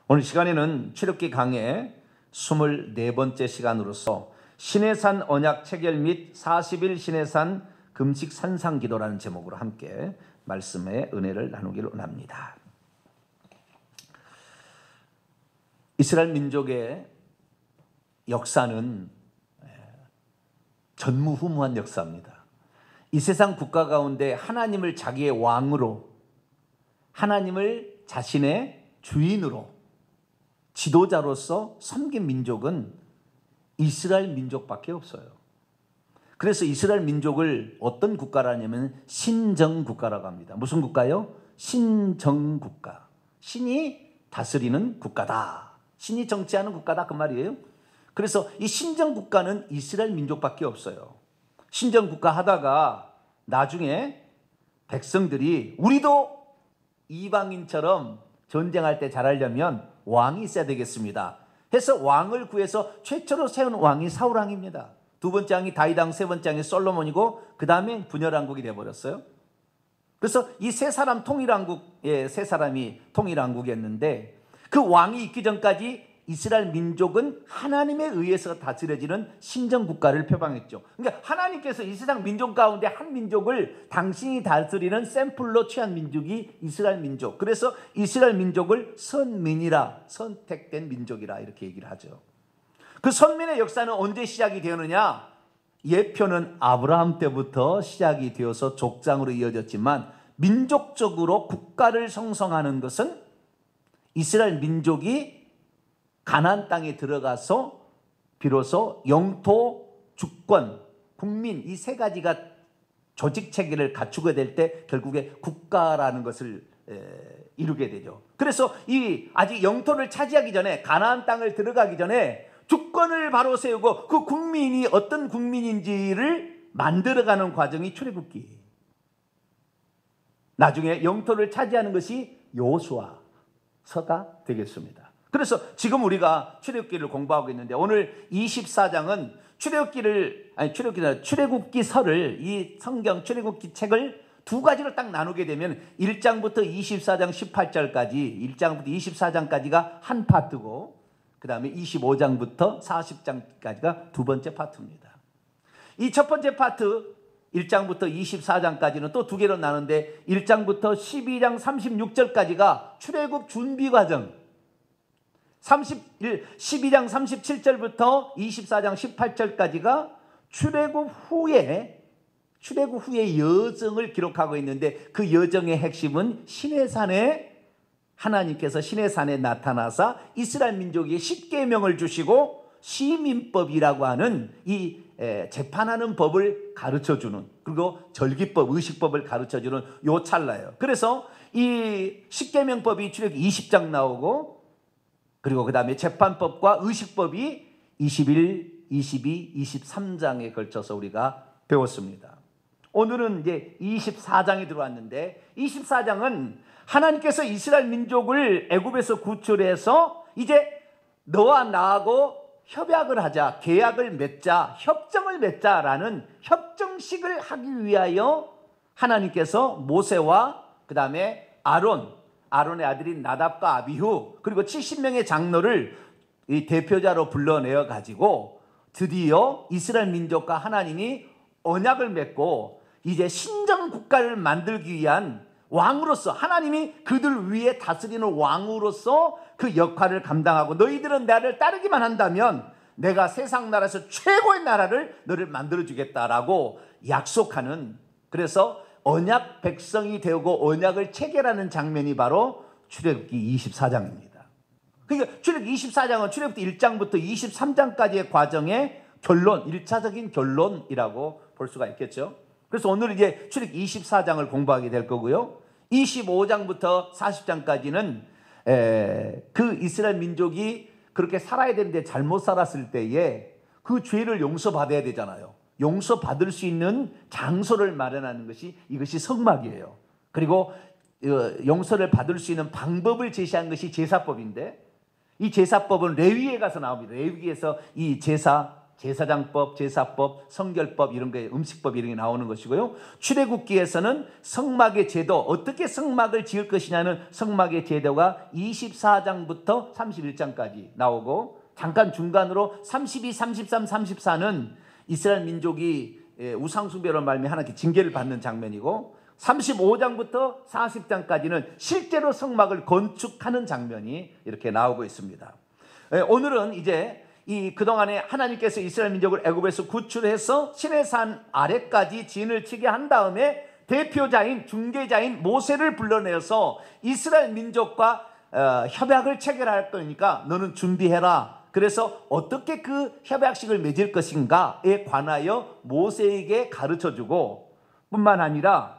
오늘 시간에는 출애굽기 강의 24번째 시간으로서 시내산 언약 체결 및 40일 시내산 금식 산상 기도라는 제목으로 함께 말씀의 은혜를 나누기를 원합니다. 이스라엘 민족의 역사는 전무후무한 역사입니다. 이 세상 국가 가운데 하나님을 자기의 왕으로, 하나님을 자신의 주인으로, 지도자로서 섬긴 민족은 이스라엘 민족밖에 없어요. 그래서 이스라엘 민족을 어떤 국가라냐면 신정국가라고 합니다. 무슨 국가요? 신정국가. 신이 다스리는 국가다. 신이 정치하는 국가다 그 말이에요. 그래서 이 신정국가는 이스라엘 민족밖에 없어요. 신정국가 하다가 나중에 백성들이 우리도 이방인처럼 전쟁할 때 잘하려면 왕이 있어야 되겠습니다 해서 왕을 구해서 최초로 세운 왕이 사울왕입니다. 두 번째 왕이 다윗왕, 세 번째 왕이 솔로몬이고 그 다음에 분열왕국이 되어버렸어요. 그래서 이 세 사람 통일왕국의 세 사람이 통일왕국이었는데 그 왕이 있기 전까지 이스라엘 민족은 하나님에 의해서 다스려지는 신정국가를 표방했죠. 그러니까 하나님께서 이 세상 민족 가운데 한 민족을 당신이 다스리는 샘플로 취한 민족이 이스라엘 민족. 그래서 이스라엘 민족을 선민이라, 선택된 민족이라 이렇게 얘기를 하죠. 그 선민의 역사는 언제 시작이 되었느냐? 예표는 아브라함 때부터 시작이 되어서 족장으로 이어졌지만 민족적으로 국가를 형성하는 것은 이스라엘 민족이 가나안 땅에 들어가서 비로소 영토, 주권, 국민 이 세 가지가 조직 체계를 갖추게 될 때 결국에 국가라는 것을 이루게 되죠. 그래서 이 아직 영토를 차지하기 전에 가나안 땅을 들어가기 전에 주권을 바로 세우고 그 국민이 어떤 국민인지를 만들어가는 과정이 출애굽기. 나중에 영토를 차지하는 것이 여호수아서가 되겠습니다. 그래서 지금 우리가 출애굽기를 공부하고 있는데 오늘 24장은 출애굽기서를 이 성경 출애굽기 책을 두 가지로 딱 나누게 되면 1장부터 24장 18절까지 1장부터 24장까지가 한 파트고 그 다음에 25장부터 40장까지가 두 번째 파트입니다. 이 첫 번째 파트 1장부터 24장까지는 또 두 개로 나누는데 1장부터 12장 36절까지가 출애굽 준비 과정 12장 37절부터 24장 18절까지가 출애굽 후에 여정을 기록하고 있는데 그 여정의 핵심은 시내산에 하나님께서 시내산에 나타나사 이스라엘 민족에게 십계명을 주시고 시민법이라고 하는 이 재판하는 법을 가르쳐주는 그리고 절기법, 의식법을 가르쳐주는 요 찰나예요. 그래서 이 십계명법이 출애굽 20장 나오고 그리고 그 다음에 재판법과 의식법이 21, 22, 23장에 걸쳐서 우리가 배웠습니다. 오늘은 이제 24장에 들어왔는데 24장은 하나님께서 이스라엘 민족을 애굽에서 구출해서 이제 너와 나하고 협약을 하자, 계약을 맺자, 협정을 맺자라는 협정식을 하기 위하여 하나님께서 모세와 그 다음에 아론의 아들인 나답과 아비후 그리고 70명의 장로를 이 대표자로 불러내어 가지고 드디어 이스라엘 민족과 하나님이 언약을 맺고 이제 신정 국가를 만들기 위한 왕으로서 하나님이 그들 위에 다스리는 왕으로서 그 역할을 감당하고 너희들은 나를 따르기만 한다면 내가 세상 나라에서 최고의 나라를 너를 만들어주겠다라고 약속하는 그래서 언약 백성이 되고 언약을 체결하는 장면이 바로 출애굽기 24장입니다. 그러니까 출애굽기 24장은 출애굽기 1장부터 23장까지의 과정의 결론, 1차적인 결론이라고 볼 수가 있겠죠. 그래서 오늘 이제 출애굽기 24장을 공부하게 될 거고요. 25장부터 40장까지는 그 이스라엘 민족이 그렇게 살아야 되는데 잘못 살았을 때에 그 죄를 용서받아야 되잖아요. 용서받을 수 있는 장소를 마련하는 것이 이것이 성막이에요. 그리고 용서를 받을 수 있는 방법을 제시한 것이 제사법인데 이 제사법은 레위기에 가서 나옵니다. 레위기에서 이 제사 제사장법, 제사법, 성결법 이런 게 음식법 이런 게 나오는 것이고요. 출애굽기에서는 성막의 제도, 어떻게 성막을 지을 것이냐는 성막의 제도가 24장부터 31장까지 나오고, 잠깐 중간으로 32, 33, 34는 이스라엘 민족이 우상숭배로 말미 하나님께 징계를 받는 장면이고, 35장부터 40장까지는 실제로 성막을 건축하는 장면이 이렇게 나오고 있습니다. 오늘은 이제 이 그동안에 하나님께서 이스라엘 민족을 애굽에서 구출해서 시내산 아래까지 진을 치게 한 다음에 대표자인 중개자인 모세를 불러내서 이스라엘 민족과 협약을 체결할 거니까 너는 준비해라. 그래서 어떻게 그 협약식을 맺을 것인가에 관하여 모세에게 가르쳐주고, 뿐만 아니라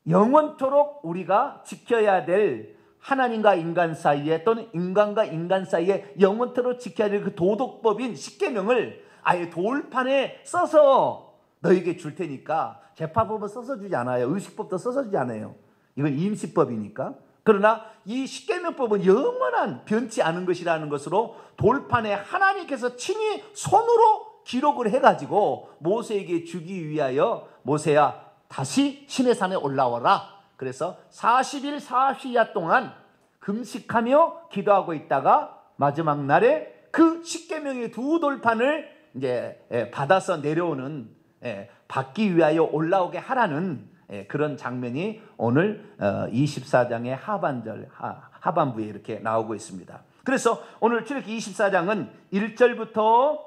영원토록 우리가 지켜야 될 하나님과 인간 사이에, 또는 인간과 인간 사이에 영원토록 지켜야 될 그 도덕법인 십계명을 아예 돌판에 써서 너에게 줄 테니까, 재판법은 써서 주지 않아요. 의식법도 써서 주지 않아요. 이건 임시법이니까. 그러나 이 십계명법은 영원한 변치 않은 것이라는 것으로 돌판에 하나님께서 친히 손으로 기록을 해가지고 모세에게 주기 위하여, 모세야 다시 시내산에 올라와라. 그래서 40일 40야 동안 금식하며 기도하고 있다가 마지막 날에 그 십계명의 두 돌판을 이제 받아서 내려오는, 받기 위하여 올라오게 하라는 그런 장면이 오늘 24장의 하반부에 이렇게 나오고 있습니다. 그래서 오늘 출애굽기 24장은 1절부터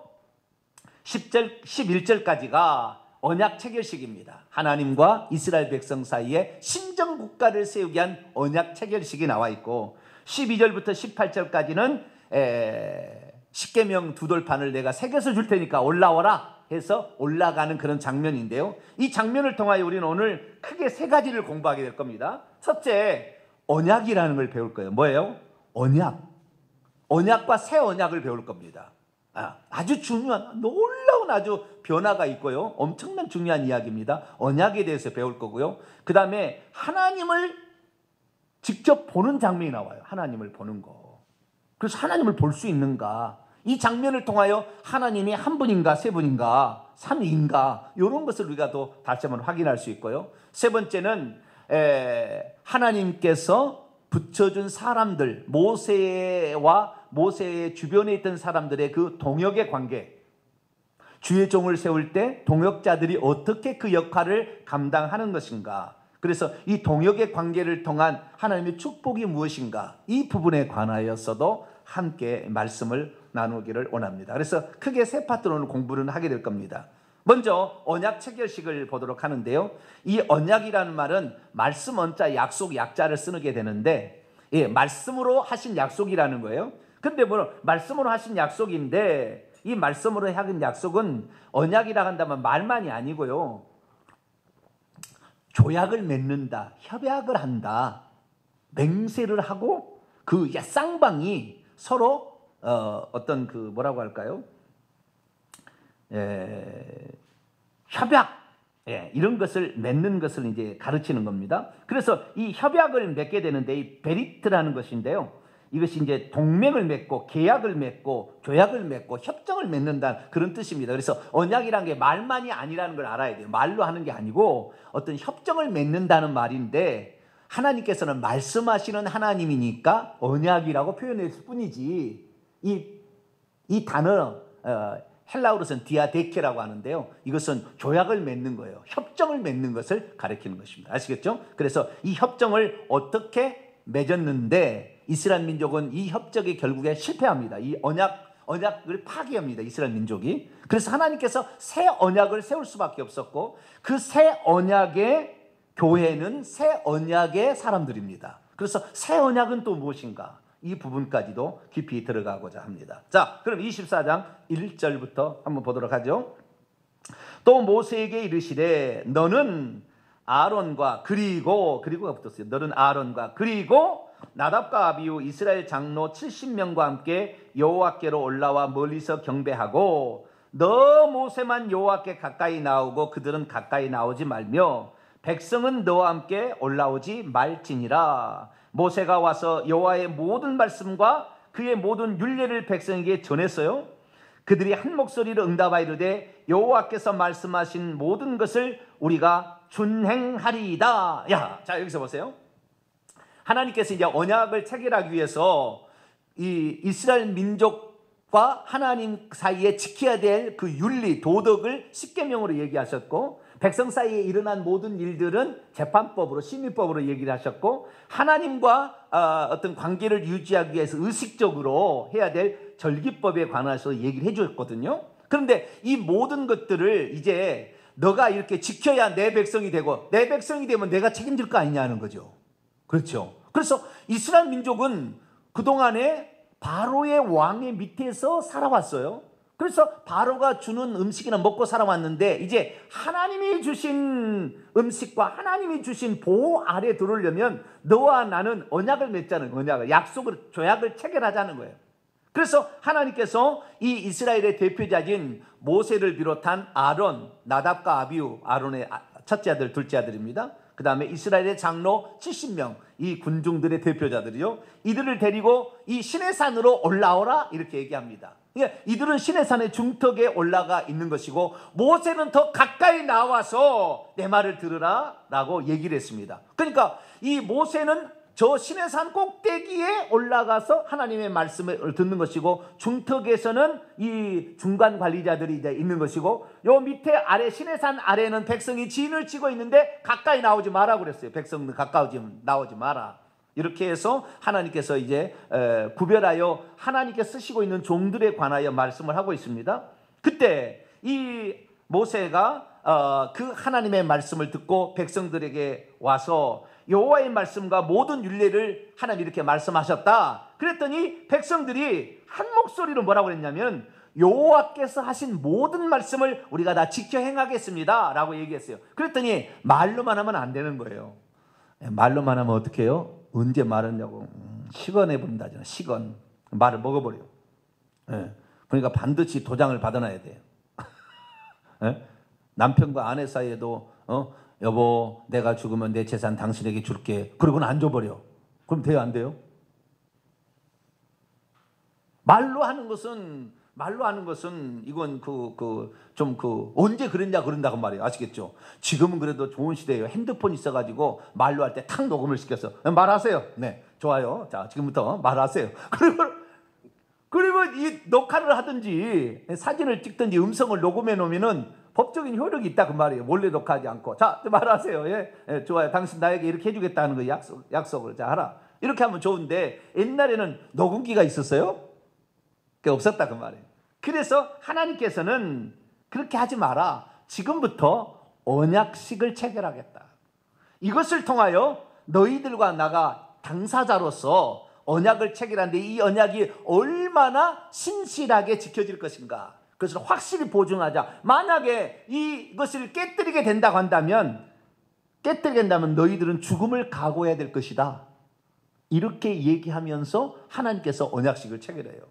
10절, 11절까지가 언약 체결식입니다. 하나님과 이스라엘 백성 사이에 신정국가를 세우기 위한 언약 체결식이 나와 있고, 12절부터 18절까지는 십계명 두 돌판을 내가 새겨서 줄 테니까 올라와라 해서 올라가는 그런 장면인데요. 이 장면을 통하여 우리는 오늘 크게 세 가지를 공부하게 될 겁니다. 첫째, 언약이라는 걸 배울 거예요. 뭐예요? 언약. 언약과 새 언약을 배울 겁니다. 아주 중요한, 놀라운 아주 변화가 있고요. 엄청난 중요한 이야기입니다. 언약에 대해서 배울 거고요. 그 다음에 하나님을 직접 보는 장면이 나와요. 하나님을 보는 거. 그래서 하나님을 볼 수 있는가? 이 장면을 통하여 하나님이 한 분인가, 세 분인가, 삼위인가, 이런 것을 우리가 또 다시 한번 확인할 수 있고요. 세 번째는 하나님께서 붙여준 사람들, 모세와 모세의 주변에 있던 사람들의 그 동역의 관계, 주의 종을 세울 때 동역자들이 어떻게 그 역할을 감당하는 것인가, 그래서 이 동역의 관계를 통한 하나님의 축복이 무엇인가, 이 부분에 관하여서도 함께 말씀을 나누기를 원합니다. 그래서 크게 세 파트로 오늘 공부를 하게 될 겁니다. 먼저 언약 체결식을 보도록 하는데요. 이 언약이라는 말은 말씀 언자, 약속 약자를 쓰게 되는데, 말씀으로 하신 약속이라는 거예요. 근데 뭐 말씀으로 하신 약속인데, 이 말씀으로 하신 약속은 언약이라 한다면 말만이 아니고요. 조약을 맺는다, 협약을 한다, 맹세를 하고 그 쌍방이 서로 어떤 그 뭐라고 할까요? 협약, 이런 것을 맺는 것을 이제 가르치는 겁니다. 그래서 이 협약을 맺게 되는데, 이 베리트라는 것인데요. 이것이 이제 동맹을 맺고 계약을 맺고 조약을 맺고 협정을 맺는다는 그런 뜻입니다. 그래서 언약이라는 게 말만이 아니라는 걸 알아야 돼요. 말로 하는 게 아니고 어떤 협정을 맺는다는 말인데, 하나님께서는 말씀하시는 하나님이니까 언약이라고 표현했을 뿐이지, 이 단어 헬라어로서는 디아데케라고 하는데요. 이것은 조약을 맺는 거예요. 협정을 맺는 것을 가리키는 것입니다. 아시겠죠? 그래서 이 협정을 어떻게 맺었는데, 이스라엘 민족은 이 협정이 결국에 실패합니다. 이 언약을 파기합니다. 이스라엘 민족이. 그래서 하나님께서 새 언약을 세울 수밖에 없었고, 그 새 언약의 교회는 새 언약의 사람들입니다. 그래서 새 언약은 또 무엇인가? 이 부분까지도 깊이 들어가고자 합니다. 자, 그럼 24장 1절부터 한번 보도록 하죠. 또 모세에게 이르시되 너는 아론과 그리고가 붙었어요. 너는 아론과 그리고 나답과 아비후 이스라엘 장로 70명과 함께 여호와께로 올라와 멀리서 경배하고, 너 모세만 여호와께 가까이 나오고 그들은 가까이 나오지 말며 백성은 너와 함께 올라오지 말지니라. 모세가 와서 여호와의 모든 말씀과 그의 모든 율례를 백성에게 전했어요. 그들이 한 목소리로 응답하여 이르되 여호와께서 말씀하신 모든 것을 우리가 준행하리이다. 자, 여기서 보세요. 하나님께서 이제 언약을 체결하기 위해서 이 이스라엘 민족과 하나님 사이에 지켜야 될 그 윤리, 도덕을 십계명으로 얘기하셨고, 백성 사이에 일어난 모든 일들은 재판법으로, 심의법으로 얘기를 하셨고, 하나님과 어떤 관계를 유지하기 위해서 의식적으로 해야 될 절기법에 관해서 얘기를 해줬거든요. 그런데 이 모든 것들을 이제 너가 이렇게 지켜야 내 백성이 되고, 내 백성이 되면 내가 책임질 거 아니냐는 거죠. 그렇죠. 그래서 이스라엘 민족은 그동안에 바로의 왕의 밑에서 살아왔어요. 그래서 바로가 주는 음식이나 먹고 살아왔는데, 이제 하나님이 주신 음식과 하나님이 주신 보호 아래 들어오려면 너와 나는 언약을 맺자는, 언약을, 약속을, 조약을 체결하자는 거예요. 그래서 하나님께서 이 이스라엘의 대표자인 모세를 비롯한 아론, 나답과 아비후, 아론의 첫째 아들, 둘째 아들입니다. 그 다음에 이스라엘의 장로 70명, 이 군중들의 대표자들이요, 이들을 데리고 이 시내산으로 올라오라 이렇게 얘기합니다. 그러니까 이들은 시내산의 중턱에 올라가 있는 것이고, 모세는 더 가까이 나와서 내 말을 들으라 라고 얘기를 했습니다. 그러니까 이 모세는 저 시내산 꼭대기에 올라가서 하나님의 말씀을 듣는 것이고, 중턱에서는 이 중간 관리자들이 이제 있는 것이고, 요 밑에 아래 시내산 아래는 백성이 진을 치고 있는데 가까이 나오지 마라 그랬어요. 백성들 가까이 나오지 마라. 이렇게 해서 하나님께서 이제 구별하여 하나님께 쓰시고 있는 종들에 관하여 말씀을 하고 있습니다. 그때 이 모세가 그 하나님의 말씀을 듣고 백성들에게 와서 여호와의 말씀과 모든 율례를 하나님 이렇게 말씀하셨다. 그랬더니 백성들이 한 목소리로 뭐라고 했냐면, 여호와께서 하신 모든 말씀을 우리가 다 지켜 행하겠습니다 라고 얘기했어요. 그랬더니 말로만 하면 안 되는 거예요. 말로만 하면 어떻게 해요? 언제 말하냐고, 시건해버린다잖아요. 시건, 말을 먹어버려요. 그러니까 반드시 도장을 받아놔야 돼요. 남편과 아내 사이에도 여보, 내가 죽으면 내 재산 당신에게 줄게. 그러고는 안 줘버려. 그럼 돼요, 안 돼요? 말로 하는 것은 이건 언제 그랬냐 그런다고 말이에요. 아시겠죠? 지금은 그래도 좋은 시대예요. 핸드폰 있어가지고 말로 할 때 탁 녹음을 시켰어. 말하세요. 네, 좋아요. 자, 지금부터 말하세요. 그리고 이 녹화를 하든지 사진을 찍든지 음성을 녹음해 놓으면은 법적인 효력이 있다 그 말이에요. 몰래 녹화하지 않고. 자, 말하세요. 예, 좋아요. 당신 나에게 이렇게 해주겠다는 거 약속을 자 하라. 이렇게 하면 좋은데, 옛날에는 녹음기가 있었어요? 그게 없었다 그 말이에요. 그래서 하나님께서는 그렇게 하지 마라. 지금부터 언약식을 체결하겠다. 이것을 통하여 너희들과 나가 당사자로서 언약을 체결하는데, 이 언약이 얼마나 신실하게 지켜질 것인가, 그것을 확실히 보증하자. 만약에 이것을 깨뜨리게 된다고 한다면 너희들은 죽음을 각오해야 될 것이다. 이렇게 얘기하면서 하나님께서 언약식을 체결해요.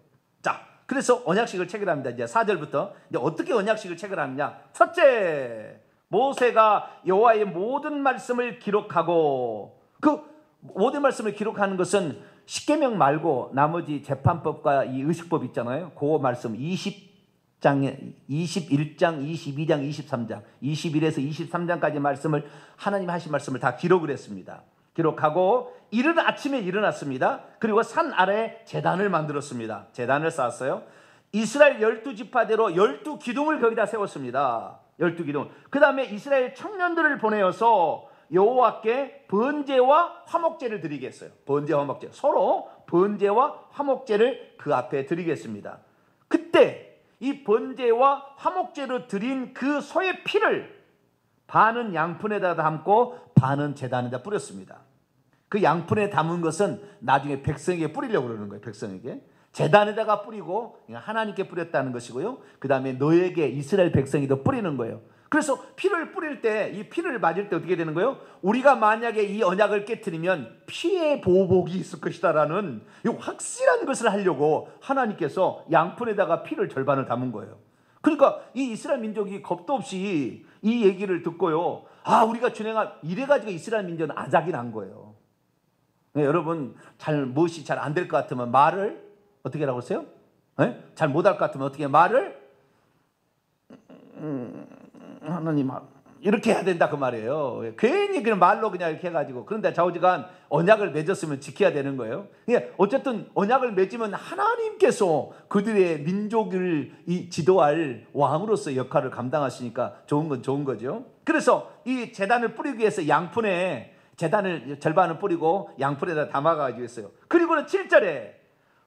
자, 그래서 언약식을 체결합니다. 이제 4절부터 이제 어떻게 언약식을 체결하느냐. 첫째, 모세가 여호와의 모든 말씀을 기록하고, 그 모든 말씀을 기록하는 것은 십계명 말고 나머지 재판법과 이 의식법 있잖아요. 그 말씀 21장, 22장, 23장, 21에서 23장까지 말씀을, 하나님 하신 말씀을 다 기록을 했습니다. 기록하고 이른 아침에 일어났습니다. 그리고 산 아래에 제단을 만들었습니다. 제단을 쌓았어요. 이스라엘 12지파대로 12기둥을 거기다 세웠습니다. 12기둥. 그 다음에 이스라엘 청년들을 보내어서 여호와께 번제와 화목제를 드리겠어요. 번제와 화목제, 서로 번제와 화목제를 그 앞에 드리겠습니다. 그때 이 번제와 화목제로 드린 그 소의 피를 반은 양푼에다 담고 반은 제단에다 뿌렸습니다. 그 양푼에 담은 것은 나중에 백성에게 뿌리려고 그러는 거예요. 백성에게. 제단에다가 뿌리고 하나님께 뿌렸다는 것이고요. 그 다음에 너에게, 이스라엘 백성에도 뿌리는 거예요. 그래서 피를 뿌릴 때, 이 피를 맞을 때 어떻게 되는 거예요? 우리가 만약에 이 언약을 깨트리면 피의 보복이 있을 것이다라는 이 확실한 것을 하려고 하나님께서 양푼에다가 피를 절반을 담은 거예요. 그러니까 이 이스라엘 민족이 겁도 없이 이 얘기를 듣고요, 우리가 이래가지고 이스라엘 민족은 아작이 난 거예요. 네, 여러분 무엇이 잘 안 될 것 같으면 말을 어떻게 하라고 했어요? 잘 못할 것 같으면 어떻게 말을 하나님 이렇게 해야 된다 그 말이에요. 괜히 그냥 말로 그냥 이렇게 해가지고. 그런데 좌우지간 언약을 맺었으면 지켜야 되는 거예요. 어쨌든 언약을 맺으면 하나님께서 그들의 민족을 지도할 왕으로서 역할을 감당하시니까 좋은 건 좋은 거죠. 그래서 이 제단을 뿌리기 위해서 양푼에 제단을 절반을 뿌리고 양푼에다 담아가지고 있어요. 그리고는 7절에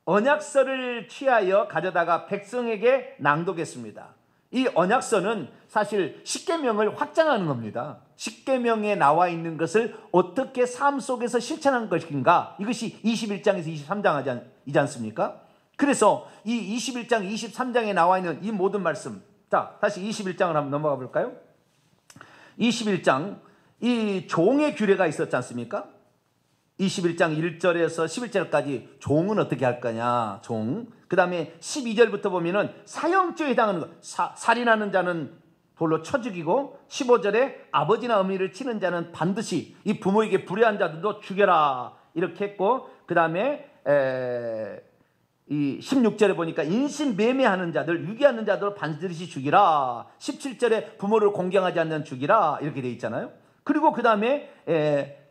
언약서를 취하여 가져다가 백성에게 낭독했습니다. 이 언약서는 사실 십계명을 확장하는 겁니다. 십계명에 나와 있는 것을 어떻게 삶 속에서 실천한 것인가, 이것이 21장에서 23장이지 않습니까? 그래서 이 21장, 23장에 나와 있는 이 모든 말씀, 자 다시 21장을 한번 넘어가 볼까요? 21장, 이 종의 규례가 있었지 않습니까? 21장 1절에서 11절까지 종은 어떻게 할 거냐, 종. 그 다음에 12절부터 보면은 사형죄에 해당하는 것, 살인하는 자는 돌로 쳐 죽이고, 15절에 아버지나 어머니를 치는 자는 반드시 이 부모에게 불의한 자들도 죽여라 이렇게 했고, 그 다음에 이 16절에 보니까 인신매매하는 자들, 유기하는 자들 반드시 죽이라. 17절에 부모를 공경하지 않는 죽이라 이렇게 돼 있잖아요. 그리고 그 다음에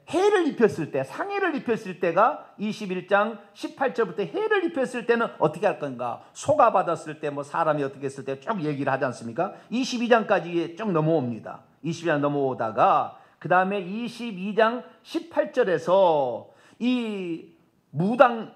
해를 입혔을 때, 상해를 입혔을 때가 21장 18절부터 해를 입혔을 때는 어떻게 할 건가, 속아받았을 때 뭐 사람이 어떻게 했을 때 쭉 얘기를 하지 않습니까? 22장까지 쭉 넘어옵니다. 22장 넘어오다가 그 다음에 22장 18절에서 이 무당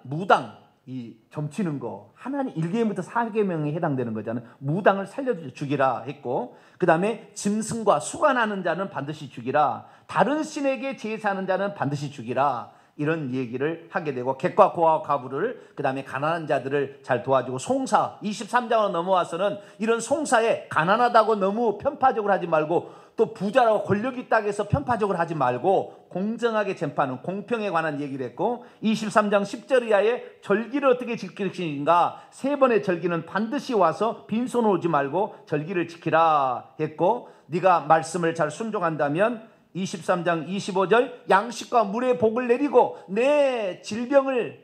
이 점치는 거, 하나님 1계명부터 4계명에 해당되는 거잖아요. 무당을 살려 죽이라 했고, 그 다음에 짐승과 수간하는 자는 반드시 죽이라. 다른 신에게 제사하는 자는 반드시 죽이라. 이런 얘기를 하게 되고, 객과 고와 과부를, 그 다음에 가난한 자들을 잘 도와주고, 송사 23장으로 넘어와서는 이런 송사에 가난하다고 너무 편파적으로 하지 말고, 또 부자라고 권력이 있다고 해서 편파적으로 하지 말고 공정하게 재판하는, 공평에 관한 얘기를 했고, 23장 10절 이하에 절기를 어떻게 지킬 것인가, 3번의 절기는 반드시 와서 빈손으로 오지 말고 절기를 지키라 했고, 네가 말씀을 잘 순종한다면 23장 25절 양식과 물의 복을 내리고 내 질병을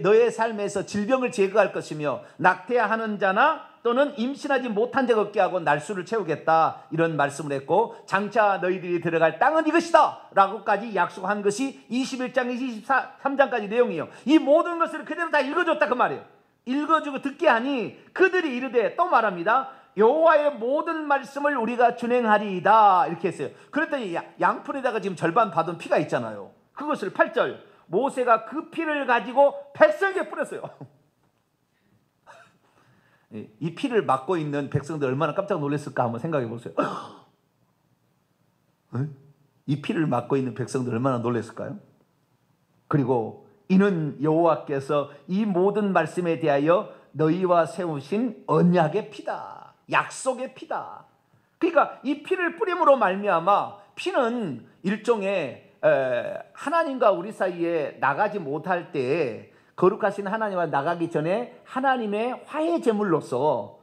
너의 삶에서 질병을 제거할 것이며, 낙태하는 자나 또는 임신하지 못한 자가 없게 하고 날수를 채우겠다 이런 말씀을 했고, 장차 너희들이 들어갈 땅은 이것이다 라고까지 약속한 것이 21장에서 23장까지 내용이에요. 이 모든 것을 그대로 다 읽어줬다 그 말이에요. 읽어주고 듣게 하니 그들이 이르되, 또 말합니다, 여호와의 모든 말씀을 우리가 준행하리이다 이렇게 했어요. 그랬더니 양푼에다가 지금 절반 받은 피가 있잖아요. 그것을 8절, 모세가 그 피를 가지고 백성에게 뿌렸어요. 이 피를 맞고 있는 백성들 얼마나 깜짝 놀랐을까 한번 생각해 보세요. 이 피를 맞고 있는 백성들 얼마나 놀랐을까요? 그리고 이는 여호와께서 이 모든 말씀에 대하여 너희와 세우신 언약의 피다, 약속의 피다. 그러니까 이 피를 뿌림으로 말미암아, 피는 일종의 하나님과 우리 사이에 나가지 못할 때 거룩하신 하나님과 나가기 전에 하나님의 화해 제물로서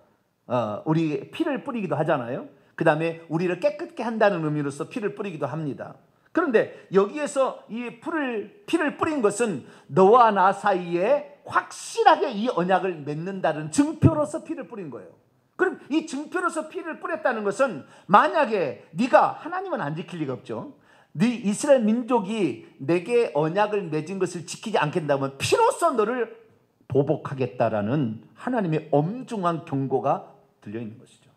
우리 피를 뿌리기도 하잖아요. 그 다음에 우리를 깨끗게 한다는 의미로서 피를 뿌리기도 합니다. 그런데 여기에서 이 피를 뿌린 것은 너와 나 사이에 확실하게 이 언약을 맺는다는 증표로서 피를 뿌린 거예요. 그럼 이 증표로서 피를 뿌렸다는 것은, 만약에 네가, 하나님은 안 지킬 리가 없죠, 네 이스라엘 민족이 내게 언약을 맺은 것을 지키지 않겠다면 피로써 너를 보복하겠다라는 하나님의 엄중한 경고가 들려있는 것이죠.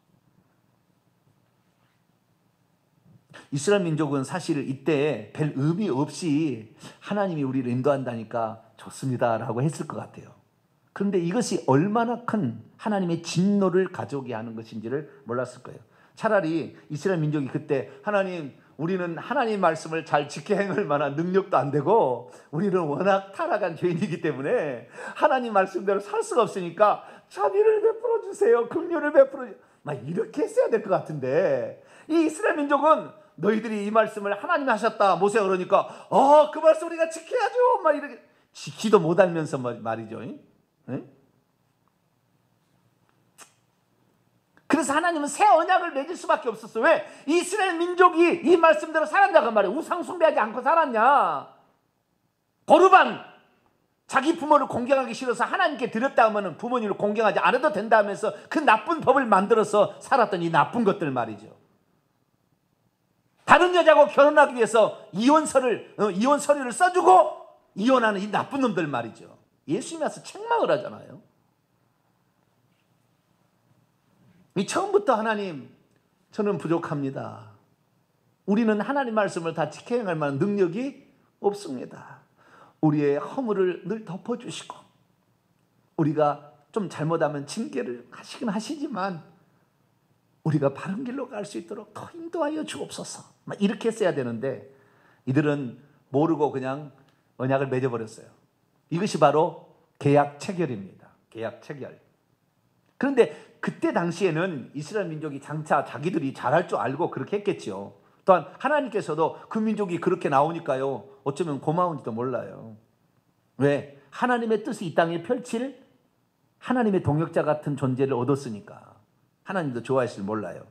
이스라엘 민족은 사실 이때 별 의미 없이 하나님이 우리를 인도한다니까 좋습니다라고 했을 것 같아요. 그런데 이것이 얼마나 큰 하나님의 진노를 가져오게 하는 것인지를 몰랐을 거예요. 차라리 이스라엘 민족이 그때, 하나님, 우리는 하나님 말씀을 잘 지켜 행할 만한 능력도 안 되고 우리는 워낙 타락한 죄인이기 때문에 하나님 말씀대로 살 수가 없으니까 자비를 베풀어 주세요, 긍휼을 베풀어 주세요, 막 이렇게 했어야 될 것 같은데, 이 이스라엘 민족은 너희들이 이 말씀을 하나님이 하셨다, 모세가 그러니까 그 말씀 우리가 지켜야죠, 막 이렇게 지키도 못하면서 말이죠. 네? 그래서 하나님은 새 언약을 맺을 수밖에 없었어. 왜? 이스라엘 민족이 이 말씀대로 살았냐고 말이야. 우상 숭배하지 않고 살았냐. 거르반, 자기 부모를 공경하기 싫어서 하나님께 드렸다 하면 부모님을 공경하지 않아도 된다 하면서 그 나쁜 법을 만들어서 살았던 이 나쁜 것들 말이죠. 다른 여자하고 결혼하기 위해서 이혼 서류를 써주고 이혼하는 이 나쁜 놈들 말이죠. 예수님이 와서 책망을 하잖아요. 처음부터 하나님, 저는 부족합니다. 우리는 하나님 말씀을 다 지켜 행할 만한 능력이 없습니다. 우리의 허물을 늘 덮어주시고 우리가 좀 잘못하면 징계를 하시긴 하시지만 우리가 바른 길로 갈 수 있도록 더 인도하여 주옵소서. 막 이렇게 써야 되는데 이들은 모르고 그냥 언약을 맺어버렸어요. 이것이 바로 계약 체결입니다. 계약 체결. 그런데 그때 당시에는 이스라엘 민족이 장차 자기들이 잘할 줄 알고 그렇게 했겠죠. 또한 하나님께서도 그 민족이 그렇게 나오니까요, 어쩌면 고마운지도 몰라요. 왜? 하나님의 뜻이 이 땅에 펼칠 하나님의 동역자 같은 존재를 얻었으니까 하나님도 좋아하실 몰라요.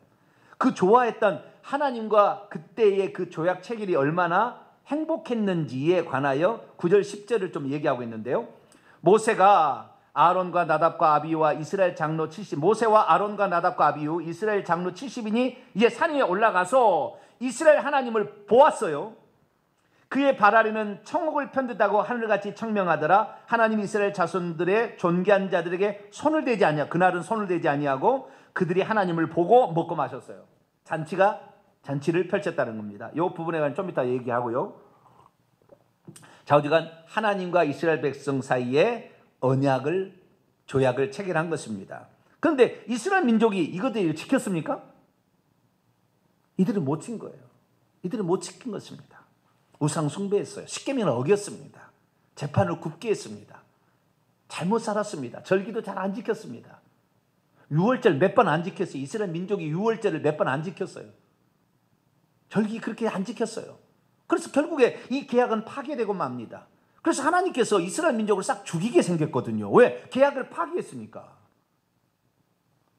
그 좋아했던 하나님과 그때의 그 조약 체결이 얼마나 행복했는지에 관하여 9절 10절을 좀 얘기하고 있는데요. 모세와 아론과 나답과 아비후와 이스라엘 장로 70, 모세와 아론과 나답과 아비후 이스라엘 장로 70인이 이제 산 위에 올라가서 이스라엘 하나님을 보았어요. 그의 발 아래는 청옥을 편듯하고 하늘같이 청명하더라. 하나님 이스라엘 자손들의 존귀한 자들에게 손을 대지 아니하고, 그날은 손을 대지 아니하고 그들이 하나님을 보고 먹고 마셨어요. 잔치를 펼쳤다는 겁니다. 이 부분에 관해 좀 이따 얘기하고요. 좌우지간 하나님과 이스라엘 백성 사이에 조약을 체결한 것입니다. 그런데 이스라엘 민족이 이것들을 지켰습니까? 이들은 못 지킨 거예요. 이들은 못 지킨 것입니다. 우상 숭배했어요. 십계명을 어겼습니다. 재판을 굽게 했습니다. 잘못 살았습니다. 절기도 잘 안 지켰습니다. 유월절 몇 번 안 지켰어요. 이스라엘 민족이 유월절을 몇 번 안 지켰어요. 절기 그렇게 안 지켰어요. 그래서 결국에 이 계약은 파괴되고 맙니다. 그래서 하나님께서 이스라엘 민족을 싹 죽이게 생겼거든요. 왜? 계약을 파괴했으니까.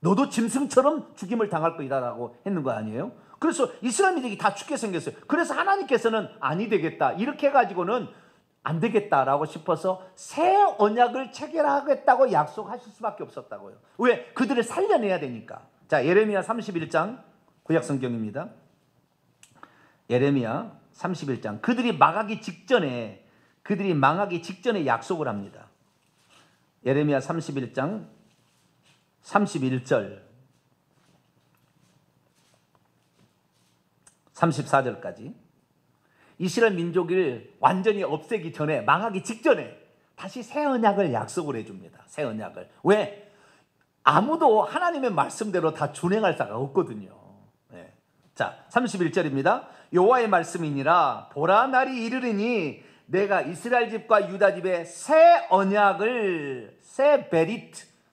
너도 짐승처럼 죽임을 당할 거이다라고 했는 거 아니에요? 그래서 이스라엘 민족이 다 죽게 생겼어요. 그래서 하나님께서는 아니 되겠다, 이렇게 해가지고는 안 되겠다라고 싶어서 새 언약을 체결하겠다고 약속하실 수밖에 없었다고요. 왜? 그들을 살려내야 되니까. 자, 예레미야 31장 구약 성경입니다. 예레미야 31장. 그들이 망하기 직전에 약속을 합니다. 예레미야 31장 31절 34절까지 이스라엘 민족을 완전히 없애기 전에, 망하기 직전에 다시 새 언약을 약속을 해줍니다. 새 언약을. 왜? 아무도 하나님의 말씀대로 다 준행할 자가 없거든요. 네. 자, 31절입니다. 여호와의 말씀이니라. 보라, 날이 이르리니 내가 이스라엘 집과 유다 집에 새 언약을,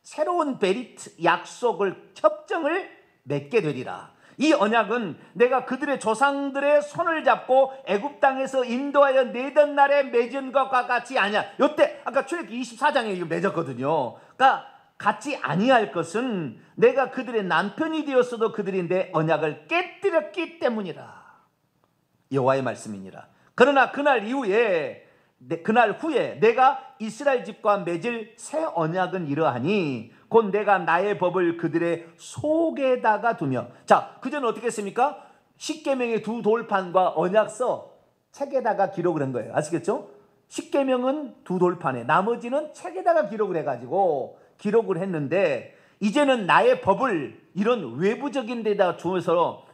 새로운 베리트, 약속을, 협정을 맺게 되리라. 이 언약은 내가 그들의 조상들의 손을 잡고 애굽 땅에서 인도하여 내던 날에 맺은 것과 같이 아니야. 이때 아까 출애굽기 24장에 이거 맺었거든요. 그러니까 같이 아니할 것은 내가 그들의 남편이 되었어도 그들이 내 언약을 깨뜨렸기 때문이라. 여호와의 말씀이니라. 그러나 그날 후에 내가 이스라엘 집과 맺을 새 언약은 이러하니 곧 내가 나의 법을 그들의 속에다가 두며. 자, 그전에 어떻게 했습니까? 십계명의 두 돌판과 언약서 책에다가 기록을 한 거예요. 아시겠죠? 십계명은 두 돌판에, 나머지는 책에다가 기록을 해가지고 기록을 했는데, 이제는 나의 법을 이런 외부적인 데다 주어서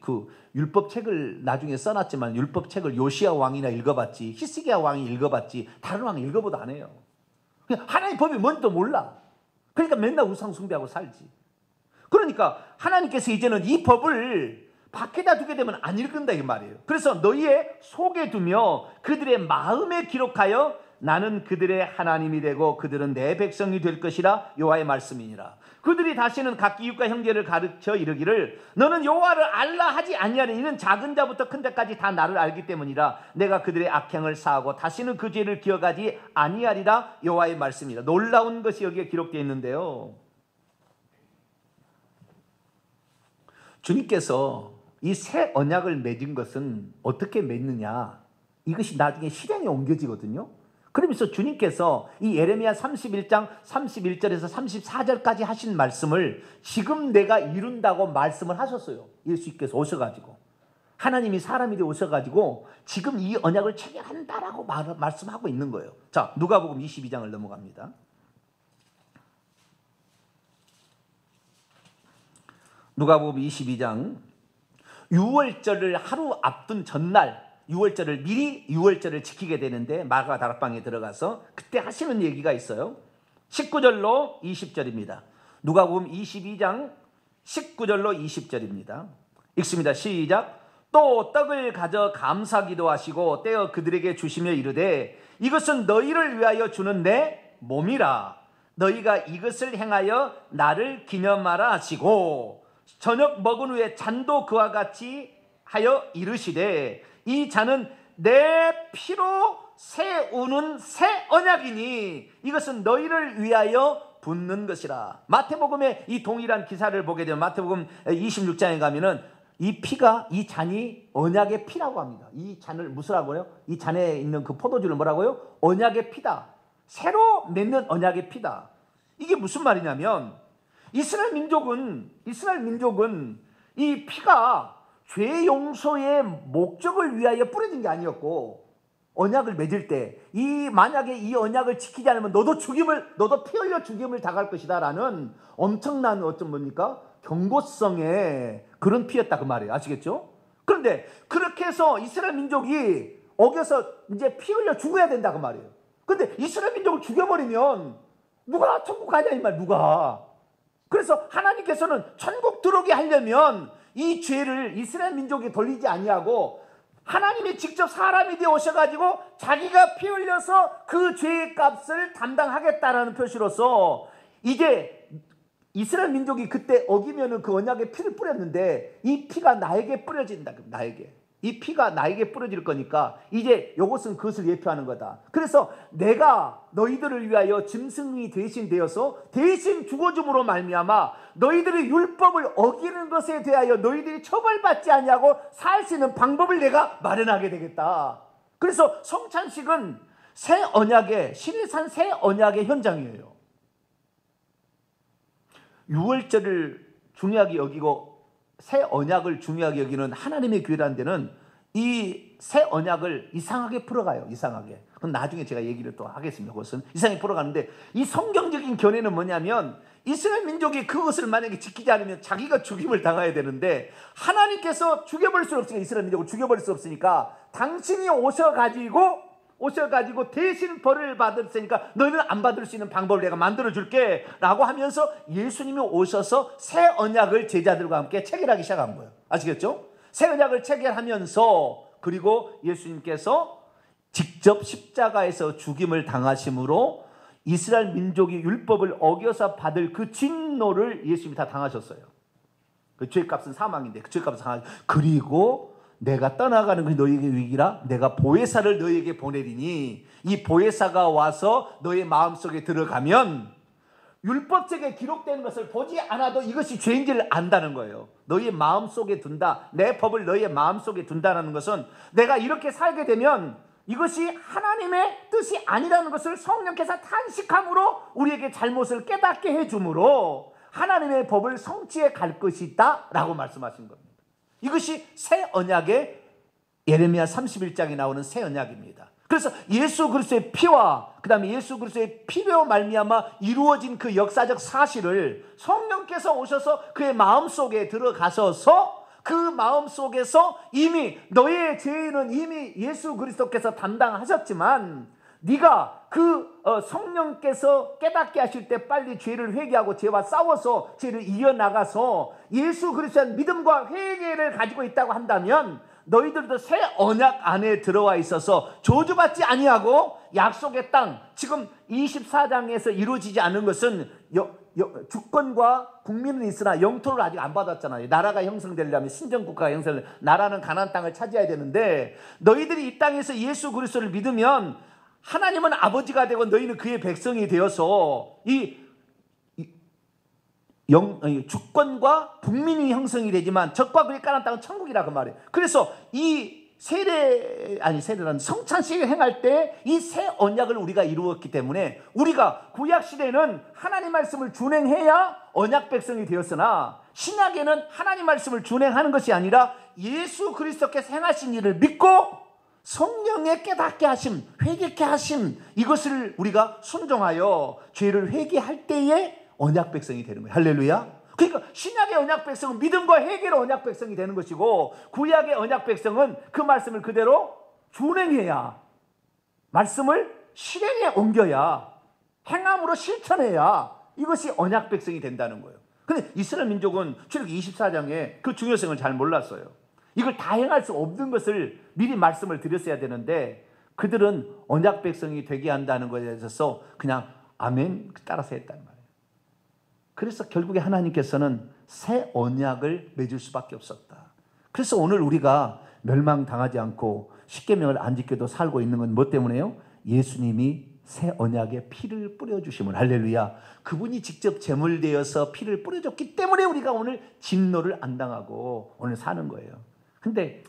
그 율법책을 나중에 써놨지만 율법책을 요시야 왕이나 읽어봤지, 히스기야 왕이 읽어봤지, 다른 왕이 읽어보도 안 해요. 그냥 하나님의 법이 뭔지도 몰라. 그러니까 맨날 우상 숭배하고 살지. 그러니까 하나님께서 이제는 이 법을 밖에다 두게 되면 안 읽는다 이 말이에요. 그래서 너희의 속에 두며 그들의 마음에 기록하여 나는 그들의 하나님이 되고 그들은 내 백성이 될 것이라. 여호와의 말씀이니라. 그들이 다시는 각 이웃과 형제를 가르쳐 이르기를 너는 여호와를 알라 하지 아니하니 이는 작은 자부터 큰 자까지 다 나를 알기 때문이라. 내가 그들의 악행을 사하고 다시는 그 죄를 기억하지 아니하리라. 여호와의 말씀이라. 놀라운 것이 여기에 기록되어 있는데요, 주님께서 이 새 언약을 맺은 것은 어떻게 맺느냐, 이것이 나중에 실행에 옮겨지거든요. 그러면서 주님께서 이 예레미야 31장 31절에서 34절까지 하신 말씀을 지금 내가 이룬다고 말씀을 하셨어요. 예수님께서 오셔가지고, 하나님이 사람이 되어 오셔가지고 지금 이 언약을 체결한다라고 말씀하고 있는 거예요. 자, 누가복음 22장을 넘어갑니다. 누가복음 22장, 유월절을 하루 앞둔 전날, 유월절을 미리 유월절을 지키게 되는데 마가 다락방에 들어가서 그때 하시는 얘기가 있어요. 19절로 20절입니다. 누가복음 22장 19절로 20절입니다. 읽습니다. 시작. 또 떡을 가져 감사 기도하시고 떼어 그들에게 주시며 이르되 이것은 너희를 위하여 주는 내 몸이라. 너희가 이것을 행하여 나를 기념하라 하시고, 저녁 먹은 후에 잔도 그와 같이 하여 이르시되 이 잔은 내 피로 세우는 새 언약이니 이것은 너희를 위하여 붓는 것이라. 마태복음의 이 동일한 기사를 보게 되면 마태복음 26장에 가면은 이 피가, 이 잔이 언약의 피라고 합니다. 이 잔을 무엇이라고 해요? 이 잔에 있는 그 포도주를 뭐라고요? 언약의 피다. 새로 맺는 언약의 피다. 이게 무슨 말이냐면 이스라엘 민족은 이 피가 죄 용서의 목적을 위하여 뿌려진 게 아니었고, 언약을 맺을 때 만약에 이 언약을 지키지 않으면 너도 피 흘려 죽임을 당할 것이다라는 엄청난 뭡니까? 경고성의 그런 피였다 그 말이에요. 아시겠죠? 그런데 그렇게 해서 이스라엘 민족이 어겨서 이제 피 흘려 죽어야 된다 그 말이에요. 근데 이스라엘 민족을 죽여버리면 누가 천국 가냐 이 말, 누가. 그래서 하나님께서는 천국 들어오게 하려면 이 죄를 이스라엘 민족이 돌리지 아니하고 하나님이 직접 사람이 되어 오셔가지고 자기가 피 흘려서 그 죄의 값을 담당하겠다라는 표시로서 이제 이스라엘 민족이 그때 어기면은 그 언약의 피를 뿌렸는데 이 피가 나에게 뿌려진다. 나에게. 이 피가 나에게 뿌려질 거니까 이제 이것은 그것을 예표하는 거다. 그래서 내가 너희들을 위하여 짐승이 대신 되어서 대신 죽어줌으로 말미암아 너희들이 율법을 어기는 것에 대하여 너희들이 처벌받지 아니하고 살 수 있는 방법을 내가 마련하게 되겠다. 그래서 성찬식은 새 언약의, 신의 산 새 언약의 현장이에요. 유월절을 중요하게 여기고 새 언약을 중요하게 여기는 하나님의 교회라는 데는 이 새 언약을 이상하게 풀어가요. 이상하게. 그럼 나중에 제가 얘기를 또 하겠습니다. 그것은 이상하게 풀어가는데, 이 성경적인 견해는 뭐냐면 이스라엘 민족이 그것을 만약에 지키지 않으면 자기가 죽임을 당해야 되는데 하나님께서 죽여버릴 수 없으니까, 이스라엘 민족을 죽여버릴 수 없으니까 당신이 오셔가지고 대신 벌을 받았으니까 너희는 안 받을 수 있는 방법을 내가 만들어줄게 라고 하면서 예수님이 오셔서 새 언약을 제자들과 함께 체결하기 시작한 거예요. 아시겠죠? 새 언약을 체결하면서, 그리고 예수님께서 직접 십자가에서 죽임을 당하심으로 이스라엘 민족이 율법을 어겨서 받을 그 진노를 예수님이 다 당하셨어요. 그 죄값은 사망인데 그 죄값은 사망. 그리고 내가 떠나가는 것이 너희에게 위기라. 내가 보혜사를 너희에게 보내리니 이 보혜사가 와서 너희 마음속에 들어가면 율법책에 기록되는 것을 보지 않아도 이것이 죄인지를 안다는 거예요. 너희의 마음속에 둔다. 내 법을 너희의 마음속에 둔다는 것은 내가 이렇게 살게 되면 이것이 하나님의 뜻이 아니라는 것을 성령께서 탄식함으로 우리에게 잘못을 깨닫게 해주므로 하나님의 법을 성취해 갈 것이다 라고 말씀하신 겁니다. 이것이 새 언약의 예레미야 31장에 나오는 새 언약입니다. 그래서 예수 그리스도의 피와 그 다음에 예수 그리스도의 피로 말미암아 이루어진 그 역사적 사실을 성령께서 오셔서 그의 마음속에 들어가셔서 그 마음속에서 이미 너의 죄는 이미 예수 그리스도께서 담당하셨지만 네가 그 성령께서 깨닫게 하실 때 빨리 죄를 회개하고 죄와 싸워서 죄를 이어나가서 예수 그리스도의 믿음과 회개를 가지고 있다고 한다면 너희들도 새 언약 안에 들어와 있어서 저주받지 아니하고 약속의 땅, 지금 24장에서 이루어지지 않은 것은 주권과 국민은 있으나 영토를 아직 안 받았잖아요. 나라가 형성되려면, 신정국가가 형성되려면 나라는 가나안 땅을 차지해야 되는데, 너희들이 이 땅에서 예수 그리스도를 믿으면 하나님은 아버지가 되고 너희는 그의 백성이 되어서 주권과 국민이 형성이 되지만 적과 그의 가나안 땅은 천국이라 그 말이에요. 그래서 이 세례란 성찬식을 행할 때 이 새 언약을 우리가 이루었기 때문에 우리가 구약 시대는 하나님 말씀을 준행해야 언약 백성이 되었으나 신약에는 하나님 말씀을 준행하는 것이 아니라 예수 그리스도께서 행하신 일을 믿고 성령의 깨닫게 하심, 회개케 하심, 이것을 우리가 순종하여 죄를 회개할 때에 언약 백성이 되는 거예요. 할렐루야. 그러니까 신약의 언약 백성은 믿음과 회개로 언약 백성이 되는 것이고, 구약의 언약 백성은 그 말씀을 그대로 준행해야, 말씀을 실행에 옮겨야, 행함으로 실천해야 이것이 언약 백성이 된다는 거예요. 근데 이스라엘 민족은 출애굽기 24장에 그 중요성을 잘 몰랐어요. 이걸 다 행할 수 없는 것을 미리 말씀을 드렸어야 되는데 그들은 언약 백성이 되게 한다는 것에 대해서 그냥 아멘 따라서 했단 말이에요. 그래서 결국에 하나님께서는 새 언약을 맺을 수밖에 없었다. 그래서 오늘 우리가 멸망당하지 않고 십계명을 안 지켜도 살고 있는 건 뭐 때문에요? 예수님이 새 언약에 피를 뿌려주심을, 할렐루야. 그분이 직접 제물되어서 피를 뿌려줬기 때문에 우리가 오늘 진노를 안 당하고 오늘 사는 거예요. 근데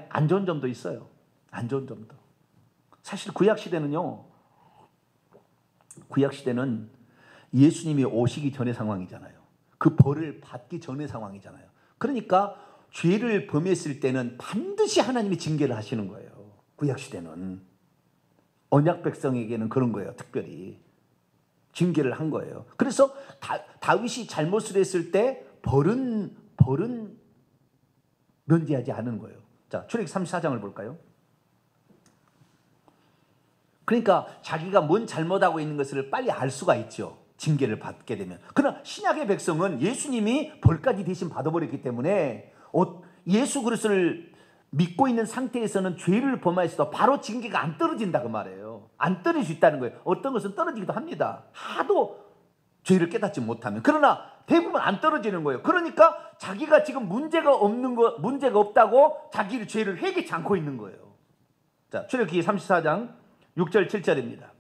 안 좋은 점도 있어요. 안 좋은 점도. 사실 구약시대는 예수님이 오시기 전의 상황이잖아요. 그 벌을 받기 전의 상황이잖아요. 그러니까 죄를 범했을 때는 반드시 하나님이 징계를 하시는 거예요. 구약시대는. 언약 백성에게는 그런 거예요. 특별히 징계를 한 거예요. 그래서 다윗이 잘못을 했을 때 벌은 면제하지 않은 거예요. 자, 출애굽기 34장을 볼까요? 그러니까 자기가 뭔 잘못하고 있는 것을 빨리 알 수가 있죠. 징계를 받게 되면. 그러나 신약의 백성은 예수님이 벌까지 대신 받아버렸기 때문에 예수 그리스도를 믿고 있는 상태에서는 죄를 범하였어도 바로 징계가 안 떨어진다 그 말이에요. 안 떨어질 수 있다는 거예요. 어떤 것은 떨어지기도 합니다. 하도 죄를 깨닫지 못하면. 그러나 대부분 안 떨어지는 거예요. 그러니까 자기가 지금 문제가 없다고 자기의 죄를 회개치 않고 있는 거예요. 자, 출애굽기 34장 6절 7절입니다.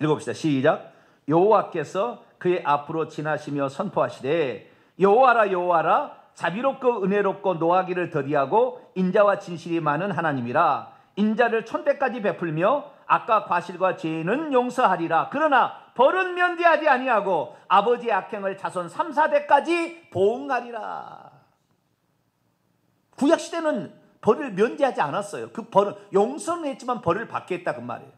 읽어봅시다. 시작. 여호와께서 그의 앞으로 지나시며 선포하시되 여호와라 여호와라 자비롭고 은혜롭고 노하기를 더디하고 인자와 진실이 많은 하나님이라. 인자를 천대까지 베풀며 악과 과실과 죄는 용서하리라. 그러나 벌은 면제하지 아니하고 아버지의 악행을 자손 3, 4대까지 보응하리라. 구약시대는 벌을 면제하지 않았어요. 그 벌은 용서는 했지만 벌을 받겠다 그 말이에요.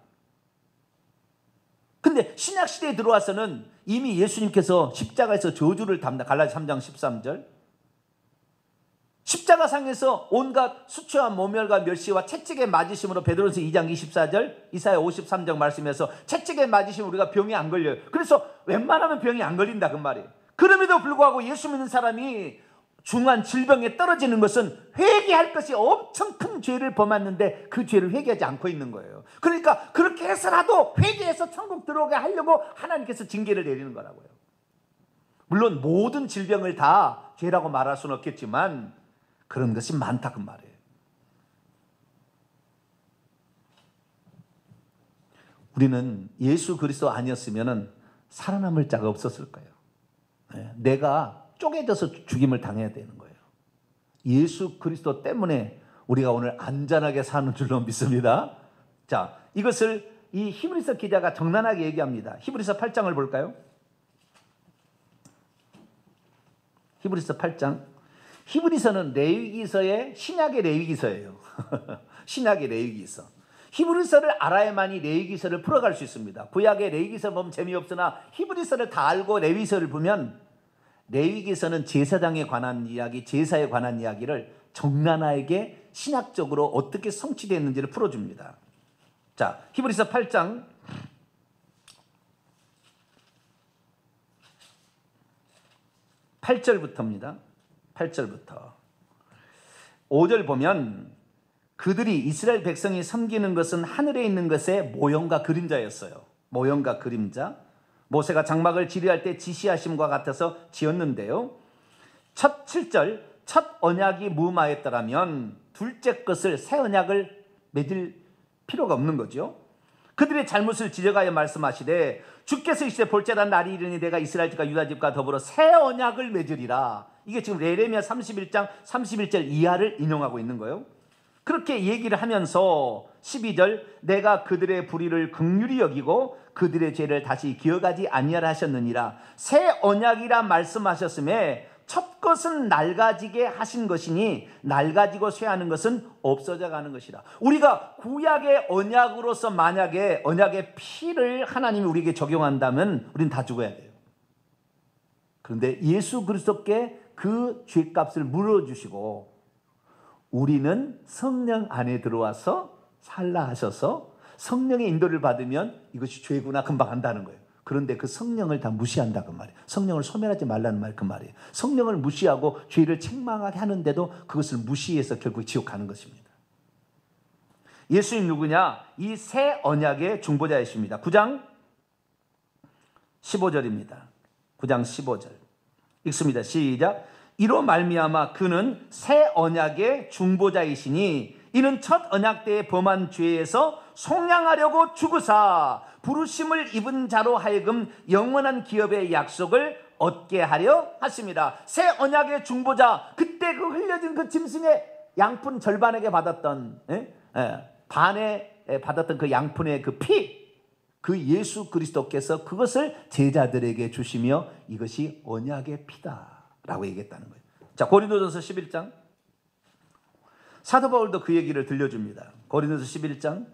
근데 신약시대에 들어와서는 이미 예수님께서 십자가에서 저주를 담다. 갈라디아 3장 13절. 십자가상에서 온갖 수치와 모멸과 멸시와 채찍에 맞으심으로 베드로전서 2장 24절, 이사야 53장 말씀에서 채찍에 맞으시면 우리가 병이 안 걸려요. 그래서 웬만하면 병이 안 걸린다 그 말이에요. 그럼에도 불구하고 예수 믿는 사람이 중한 질병에 떨어지는 것은 회개할 것이 엄청 큰 죄를 범했는데 그 죄를 회개하지 않고 있는 거예요. 그러니까 그렇게 해서라도 회개해서 천국 들어오게 하려고 하나님께서 징계를 내리는 거라고요. 물론 모든 질병을 다 죄라고 말할 수는 없겠지만 그런 것이 많다 그 말이에요. 우리는 예수 그리스도 아니었으면 살아남을 자가 없었을 거예요. 내가 쪼개져서 죽임을 당해야 되는 거예요. 예수 그리스도 때문에 우리가 오늘 안전하게 사는 줄로 믿습니다. 자, 이것을 이 히브리서 기자가 적나라하게 얘기합니다. 히브리서 8장을 볼까요? 히브리서 8장. 히브리서는 레위기서의 신약의 레위기서예요. 신약의 레위기서. 히브리서를 알아야만이 레위기서를 풀어갈 수 있습니다. 구약의 레위기서 보면 재미없으나 히브리서를 다 알고 레위기서를 보면 레위기서는 제사장에 관한 이야기, 제사에 관한 이야기를 적나라하게 신학적으로 어떻게 성취되었는지를 풀어줍니다. 자, 히브리서 8장 8절부터입니다. 8절부터 5절 보면 그들이 이스라엘 백성이 섬기는 것은 하늘에 있는 것의 모형과 그림자였어요. 모형과 그림자. 모세가 장막을 지리할 때 지시하심과 같아서 지었는데요. 첫 7절 첫 언약이 무마했더라면 둘째 것을 새 언약을 맺을 필요가 없는 거죠. 그들의 잘못을 지적하여 말씀하시되 주께서 이시되 볼지어다 날이 이르니 내가 이스라엘 집과 유다 집과 더불어 새 언약을 맺으리라. 이게 지금 예레미야 31장 31절 이하를 인용하고 있는 거예요. 그렇게 얘기를 하면서 12절 내가 그들의 불의를 긍휼히 여기고 그들의 죄를 다시 기억하지 아니하라 하셨느니라. 새 언약이라 말씀하셨음에 첫 것은 낡아지게 하신 것이니 낡아지고 쇠하는 것은 없어져 가는 것이라. 우리가 구약의 언약으로서 만약에 언약의 피를 하나님이 우리에게 적용한다면 우리는 다 죽어야 돼요. 그런데 예수 그리스도께 그 죄값을 물어주시고 우리는 성령 안에 들어와서 살라 하셔서 성령의 인도를 받으면 이것이 죄구나 금방 안다는 거예요. 그런데 그 성령을 다 무시한다 그 말이에요. 성령을 소멸하지 말라는 말 그 말이에요. 성령을 무시하고 죄를 책망하게 하는데도 그것을 무시해서 결국 지옥 가는 것입니다. 예수님 누구냐? 이 새 언약의 중보자이십니다. 9장 15절입니다. 9장 15절 읽습니다. 시작. 이로 말미암아 그는 새 언약의 중보자이시니 이는 첫 언약 때에 범한 죄에서 속량하려고 죽으사 부르심을 입은 자로 하여금 영원한 기업의 약속을 얻게 하려 하십니다. 새 언약의 중보자, 그때 그 흘려진 그 짐승의 양푼 절반에게 받았던 반에 받았던 그 양푼의 그 피, 그 예수 그리스도께서 그것을 제자들에게 주시며 이것이 언약의 피다라고 얘기했다는 거예요. 자, 고린도전서 11장 사도 바울도 그 얘기를 들려줍니다. 고린도서 11장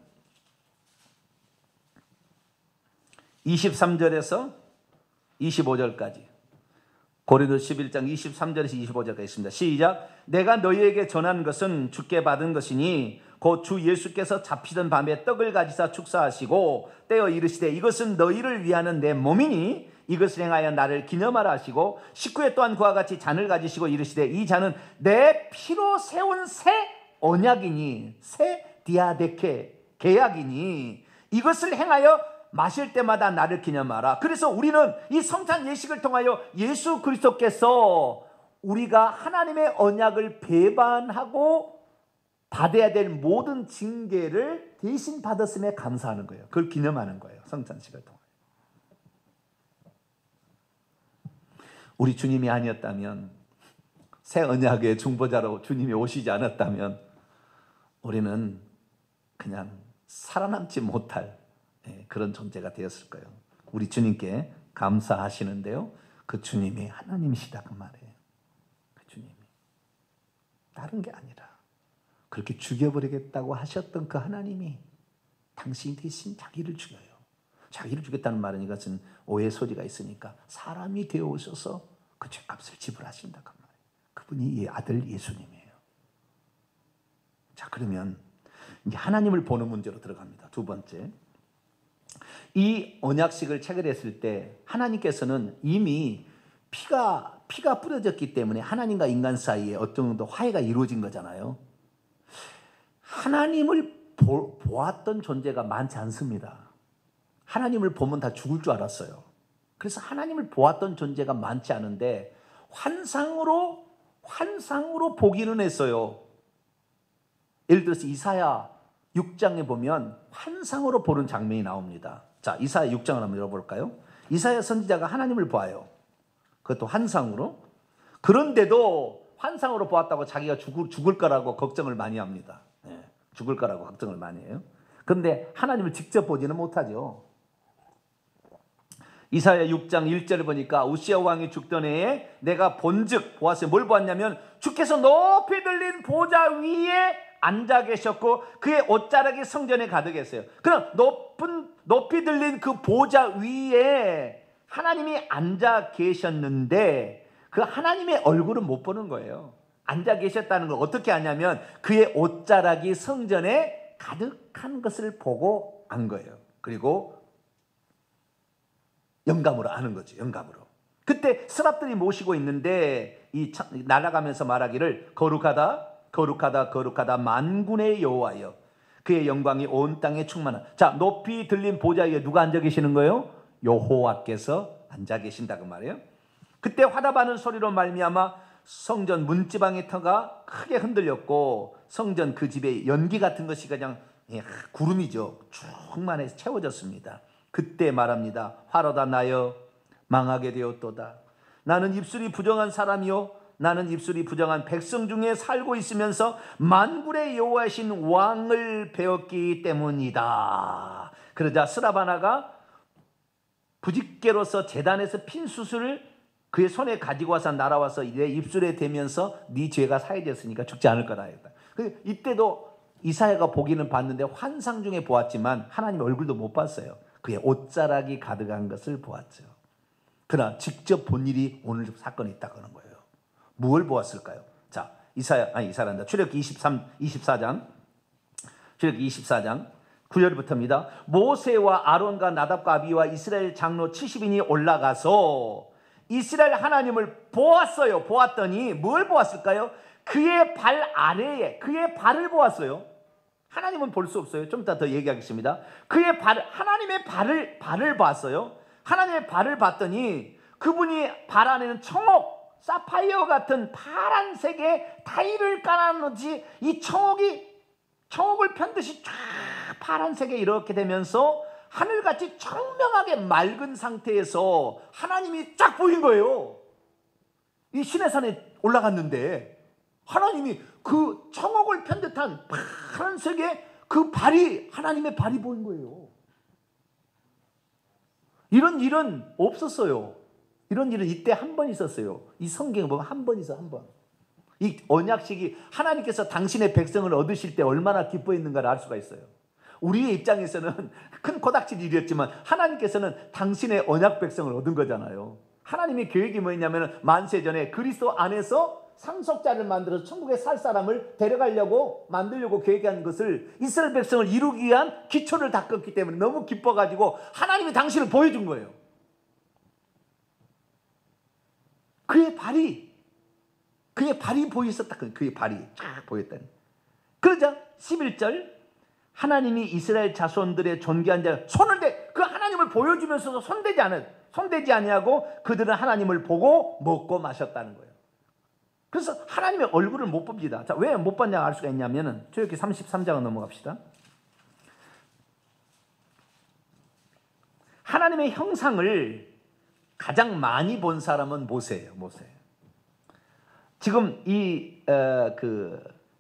23절에서 25절까지 고린도 11장 23절에서 25절까지 있습니다. 시작. 내가 너희에게 전한 것은 주께 받은 것이니 곧 주 예수께서 잡히던 밤에 떡을 가지사 축사하시고 떼어 이르시되 이것은 너희를 위하는 내 몸이니 이것을 행하여 나를 기념하라 하시고 19회 또한 그와 같이 잔을 가지시고 이르시되 이 잔은 내 피로 세운 새 언약이니 새 디아데케 계약이니 이것을 행하여 마실 때마다 나를 기념하라. 그래서 우리는 이 성찬 예식을 통하여 예수 그리스도께서 우리가 하나님의 언약을 배반하고 받아야 될 모든 징계를 대신 받았음에 감사하는 거예요. 그걸 기념하는 거예요. 성찬식을 통하여. 우리 주님이 아니었다면, 새 언약의 중보자로 주님이 오시지 않았다면 우리는 그냥 살아남지 못할 그런 존재가 되었을 거예요. 우리 주님께 감사하시는데요, 그 주님이 하나님이시다 그 말이에요. 그 주님이 다른 게 아니라 그렇게 죽여버리겠다고 하셨던 그 하나님이 당신 대신 자기를 죽여요. 자기를 죽였다는 말은 이것은 오해 소지가 있으니까 사람이 되어 오셔서 그 죄값을 지불하신다 그 말이에요. 그분이 이 아들 예수님이에요. 자, 그러면 이제 하나님을 보는 문제로 들어갑니다. 두 번째, 이 언약식을 체결했을 때 하나님께서는 이미 피가 뿌려졌기 때문에 하나님과 인간 사이에 어떤 정도 화해가 이루어진 거잖아요. 하나님을 보았던 존재가 많지 않습니다. 하나님을 보면 다 죽을 줄 알았어요. 그래서 하나님을 보았던 존재가 많지 않은데 환상으로 보기는 했어요. 예를 들어서 이사야 6장에 보면 환상으로 보는 장면이 나옵니다. 자, 이사야 6장을 한번 열어볼까요? 이사야 선지자가 하나님을 봐요. 그것도 환상으로. 그런데도 환상으로 보았다고 자기가 죽을 거라고 걱정을 많이 합니다. 죽을 거라고 걱정을 많이 해요. 그런데 하나님을 직접 보지는 못하죠. 이사야 6장 1절을 보니까 우시야 왕이 죽던 해에 내가 본즉 보았어요. 뭘 보았냐면 주께서 높이 들린 보좌 위에 앉아 계셨고 그의 옷자락이 성전에 가득했어요. 그럼 높이 들린 그 보좌 위에 하나님이 앉아 계셨는데 그 하나님의 얼굴은 못 보는 거예요. 앉아 계셨다는 걸 어떻게 아냐면 그의 옷자락이 성전에 가득한 것을 보고 안 거예요. 그리고 영감으로 아는 거죠. 영감으로. 그때 스랍들이 모시고 있는데 날아가면서 말하기를 거룩하다 거룩하다 거룩하다 만군의 여호와여 그의 영광이 온 땅에 충만한. 자, 높이 들린 보좌 위에 누가 앉아 계시는 거예요? 여호와께서 앉아 계신다 그 말이에요. 그때 화답하는 소리로 말미암아 성전 문지방의 터가 크게 흔들렸고 성전 그 집에 연기 같은 것이 그냥 구름이죠. 충만해서 채워졌습니다. 그때 말합니다. 화로다 나여 망하게 되었도다. 나는 입술이 부정한 사람이요 나는 입술이 부정한 백성 중에 살고 있으면서 만군의 여호와이신 왕을 배웠기 때문이다. 그러자 스라바나가 부직개로서 제단에서 핀 수술을 그의 손에 가지고 와서 날아와서 내 입술에 대면서 네 죄가 사해졌으니까 죽지 않을 거다 했다. 이때도 이사야가 보기는 봤는데 환상 중에 보았지만 하나님의 얼굴도 못 봤어요. 그의 옷자락이 가득한 것을 보았죠. 그러나 직접 본 일이 오늘 사건이 있다고 하는 거예요. 무엇을 보았을까요? 자, 출애굽기 24장 9절부터입니다. 모세와 아론과 나답과 아비와 이스라엘 장로 70인이 올라가서 이스라엘 하나님을 보았어요. 보았더니 뭘 보았을까요? 그의 발 아래에 그의 발을 보았어요. 하나님은 볼 수 없어요. 좀 이따 더 얘기하겠습니다. 그의 하나님의 발을 봤어요. 하나님의 발을 봤더니 그분이 발 안에는 청옥, 사파이어 같은 파란색의 타일을 깔아놓지 이 청옥을 편듯이 쫙 파란색에 이렇게 되면서 하늘같이 청명하게 맑은 상태에서 하나님이 쫙 보인 거예요. 이 시내산에 올라갔는데 하나님이 그 청옥을 편듯한 파란색의 그 발이 하나님의 발이 보인 거예요. 이런 일은 없었어요. 이런 일은 이때 한 번 있었어요. 이 성경에 보면 한 번 있어, 한 번. 이 언약식이 하나님께서 당신의 백성을 얻으실 때 얼마나 기뻐했는가를 알 수가 있어요. 우리의 입장에서는 큰 코닥칠 일이었지만 하나님께서는 당신의 언약 백성을 얻은 거잖아요. 하나님의 계획이 뭐였냐면 만세전에 그리스도 안에서 상속자를 만들어서 천국에 살 사람을 데려가려고 만들려고 계획한 것을 이스라엘 백성을 이루기 위한 기초를 닦았기 때문에 너무 기뻐가지고 하나님이 당신을 보여준 거예요. 그의 발이 보였었다. 그의 발이 쫙 보였다니. 그러자 11절 하나님이 이스라엘 자손들의 존귀한 자 손을 그 하나님을 보여주면서도 손대지 아니하고 그들은 하나님을 보고 먹고 마셨다는 거예요. 그래서 하나님의 얼굴을 못 봅니다. 자, 왜 못 봤냐 알 수가 있냐면은 출애굽기 33장을 넘어갑시다. 하나님의 형상을 가장 많이 본 사람은 모세예요. 모세. 지금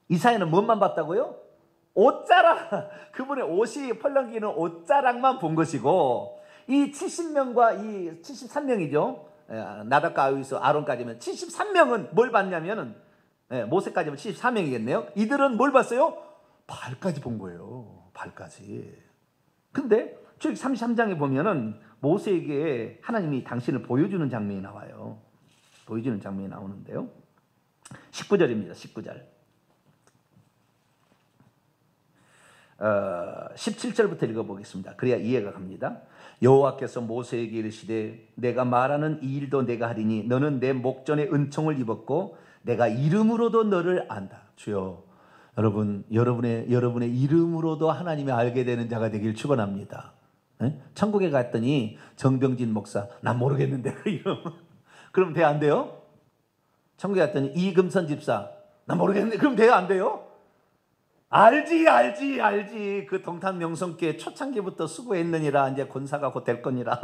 이사야는 뭔만 봤다고요? 옷자락, 그분의 옷이 펄렁이는 옷자락만 본 것이고 이 70명과 이 73명이죠. 나답과 아비서 아론까지면 73명은 뭘 봤냐면은 모세까지면 74명이겠네요. 이들은 뭘 봤어요? 발까지 본 거예요. 발까지. 근데 출애굽기 33장에 보면은 모세에게 하나님이 당신을 보여주는 장면이 나와요. 보여주는 장면이 나오는데요. 19절입니다. 19절. 17절부터 읽어보겠습니다. 그래야 이해가 갑니다. 여호와께서 모세에게 이르시되 내가 말하는 이 일도 내가 하리니 너는 내 목전에 은총을 입었고 내가 이름으로도 너를 안다. 주여, 여러분의 이름으로도 하나님이 알게 되는 자가 되길 축원합니다. 천국에 갔더니 정병진 목사 난 모르겠는데 그 이름 그럼 돼요 안 돼요? 천국에 갔더니 이금선 집사 난 모르겠는데 그럼 돼요 안 돼요? 알지. 그 동탄 명성교회 초창기부터 수고했느니라 이제 권사가 곧 될 거니라.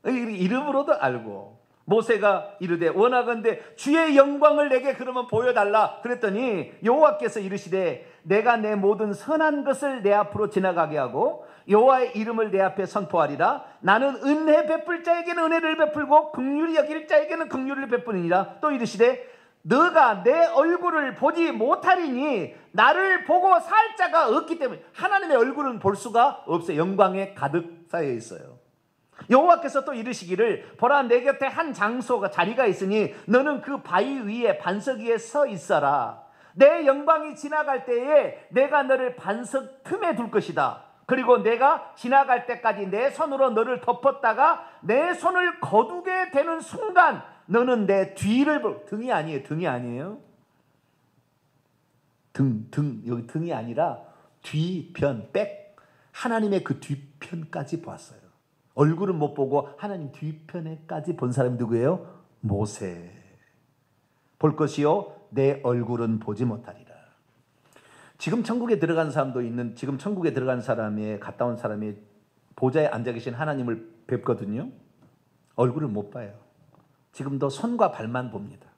이름으로도 알고 모세가 이르되 원하건대 주의 영광을 내게 그러면 보여달라 그랬더니 여호와께서 이르시되 내가 내 모든 선한 것을 내 앞으로 지나가게 하고 여호와의 이름을 내 앞에 선포하리라. 나는 은혜 베풀 자에게는 은혜를 베풀고 긍휼히 여길 자에게는 긍휼을 베푸니라. 또 이르시되 너가 내 얼굴을 보지 못하리니 나를 보고 살 자가 없기 때문에 하나님의 얼굴은 볼 수가 없어요. 영광에 가득 쌓여 있어요. 여호와께서 또 이르시기를 보라 내 곁에 한 장소가 자리가 있으니 너는 그 바위 위에 반석 위에 서 있어라. 내 영광이 지나갈 때에 내가 너를 반석 틈에 둘 것이다. 그리고 내가 지나갈 때까지 내 손으로 너를 덮었다가 내 손을 거두게 되는 순간 너는 내 뒤를 등이 아니에요. 여기 등이 아니라 뒤편, 백. 하나님의 그 뒤편까지 보았어요. 얼굴은 못 보고 하나님 뒤편에까지 본 사람이 누구예요? 모세. 볼 것이요 내 얼굴은 보지 못하리라. 지금 천국에 들어간 사람도 있는 지금 천국에 들어간 사람의 갔다 온 사람이 보좌에 앉아 계신 하나님을 뵙거든요. 얼굴을 못 봐요. 지금도 손과 발만 봅니다.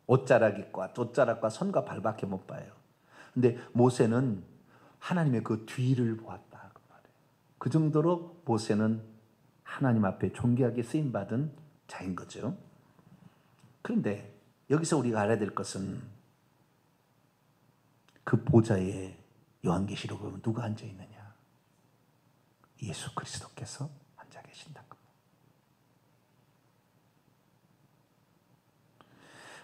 옷자락과 손과 발밖에 못 봐요. 근데 모세는 하나님의 그 뒤를 보았다 그 말이에요. 그 정도로 모세는 하나님 앞에 존귀하게 쓰임 받은 자인 거죠. 그런데 여기서 우리가 알아야 될 것은 그 보좌에 요한계시록 보면 누가 앉아 있느냐? 예수 그리스도께서 앉아 계신다.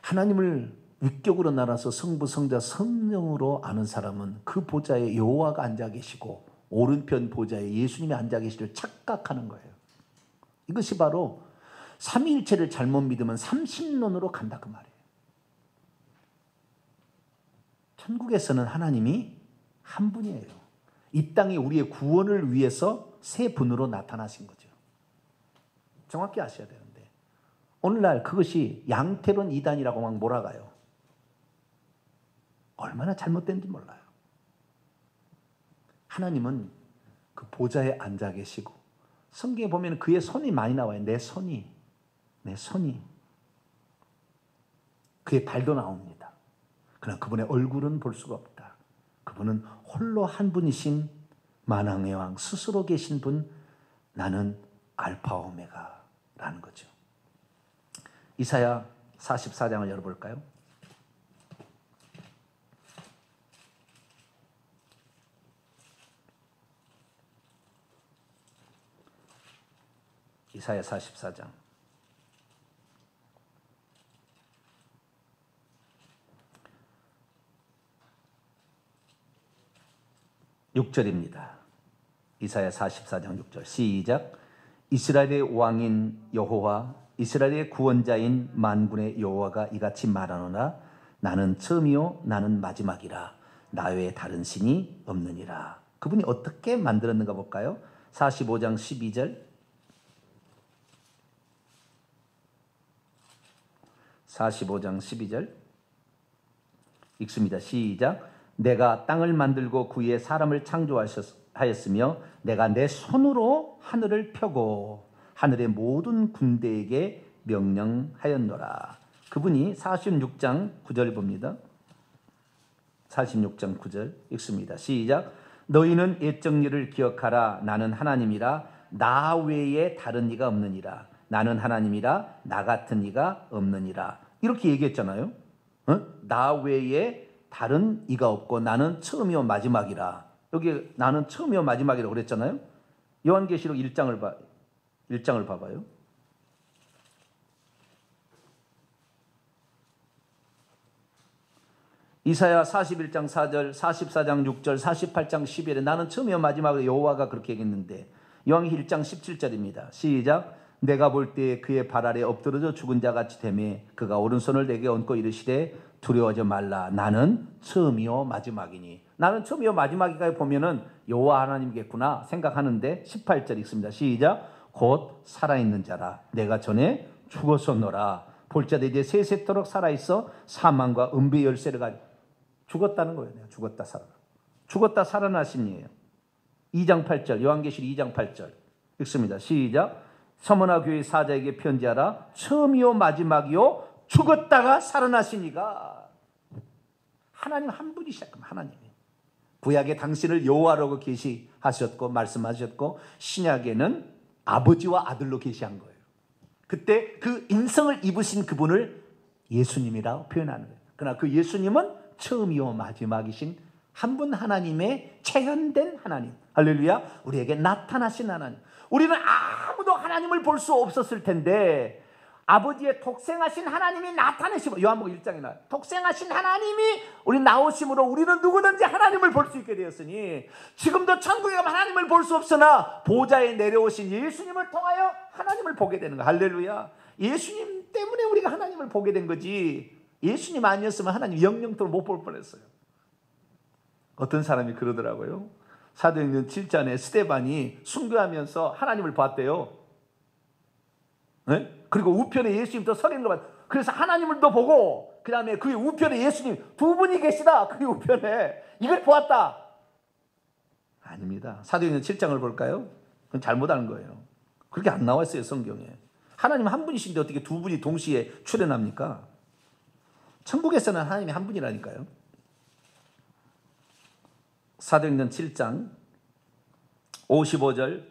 하나님을 위격으로 나눠서 성부, 성자, 성령으로 아는 사람은 그 보좌에 여호와가 앉아 계시고 오른편 보좌에 예수님이 앉아 계시를 착각하는 거예요. 이것이 바로 삼위일체를 잘못 믿으면 삼신론으로 간다 그 말이에요. 천국에서는 하나님이 한 분이에요. 이 땅에 우리의 구원을 위해서 세 분으로 나타나신 거죠. 정확히 아셔야 되는데 오늘날 그것이 양태론 이단이라고 막 몰아가요. 얼마나 잘못된지 몰라요. 하나님은 그 보좌에 앉아 계시고 성경에 보면 그의 손이 많이 나와요. 내 손이 그의 발도 나옵니다. 그러나 그분의 얼굴은 볼 수가 없다. 그분은 홀로 한 분이신 만왕의 왕 스스로 계신 분, 나는 알파 오메가라는 거죠. 이사야 44장을 열어볼까요? 이사야 44장 6절입니다. 이사야 44장 6절 시작. 이스라엘의 왕인 여호와 이스라엘의 구원자인 만군의 여호와가 이같이 말하노라. 나는 처음이요 나는 마지막이라. 나 외에 다른 신이 없느니라. 그분이 어떻게 만들었는가 볼까요? 45장 12절 45장 12절 읽습니다. 시작. 내가 땅을 만들고 그 위에 사람을 창조하였으며 내가 내 손으로 하늘을 펴고 하늘의 모든 군대에게 명령하였노라. 그분이 46장 9절 봅니다. 46장 9절 읽습니다. 시작. 너희는 옛 정리를 기억하라. 나는 하나님이라. 나 외에 다른 이가 없느니라. 나는 하나님이라. 나 같은 이가 없느니라. 이렇게 얘기했잖아요. 나 외에 다른 이가 없고 나는 처음이요 마지막이라. 여기 나는 처음이요 마지막이라고 그랬잖아요. 요한계시록 1장을 봐봐요. 이사야 41장 4절, 44장 6절, 48장 11에 나는 처음이요 마지막으로 여호와가 그렇게 얘기했는데 요한계시록 1장 17절입니다. 시작. 내가 볼 때 그의 발 아래 엎드러져 죽은 자같이 되매 그가 오른손을 내게 얹고 이르시되 두려워하지 말라. 나는 처음이요 마지막이니. 나는 처음이요 마지막이가 보면은 여호와 하나님이겠구나 생각하는데 18절 읽습니다. 시작. 곧 살아있는 자라. 내가 전에 죽었었노라. 볼 자들 이제 세세토록 살아있어 사망과 은비의 열쇠를 가지고 죽었다는 거예요. 내가 죽었다 살아나. 죽었다 살아나신이에요. 2장 8절 요한계시록 2장 8절 읽습니다. 시작. 서머나 교회 사자에게 편지하라. 처음이요 마지막이요 죽었다가 살아나시니가. 하나님 한 분이시야. 하나님이 구약에 당신을 여호와라고 계시하셨고 말씀하셨고 신약에는 아버지와 아들로 계시한 거예요. 그때 그 인성을 입으신 그분을 예수님이라고 표현하는 거예요. 그러나 그 예수님은 처음이요 마지막이신 한 분 하나님의 체현된 하나님. 할렐루야. 우리에게 나타나신 하나님. 우리는 아무도 하나님을 볼 수 없었을 텐데 아버지의 독생하신 하나님이 나타내시고 요한복음 1장에 나와요. 독생하신 하나님이 우리 나오심으로 우리는 누구든지 하나님을 볼 수 있게 되었으니 지금도 천국에 가면 하나님을 볼 수 없으나 보좌에 내려오신 예수님을 통하여 하나님을 보게 되는 거야. 할렐루야. 예수님 때문에 우리가 하나님을 보게 된 거지 예수님 아니었으면 하나님 영영토록 못 볼 뻔했어요. 어떤 사람이 그러더라고요. 사도행전 7장에 스데반이 순교하면서 하나님을 봤대요. 네? 그리고 우편에 예수님도 서 있는 거 봤어요. 그래서 하나님을 또 보고 그 다음에 그 우편에 예수님 두 분이 계시다. 그 우편에 이걸 보았다. 아닙니다. 사도행전 7장을 볼까요? 그건 잘못하는 거예요. 그렇게 안 나와 있어요 성경에. 하나님 한 분이신데 어떻게 두 분이 동시에 출현합니까? 천국에서는 하나님이 한 분이라니까요. 사도행전 7장 55절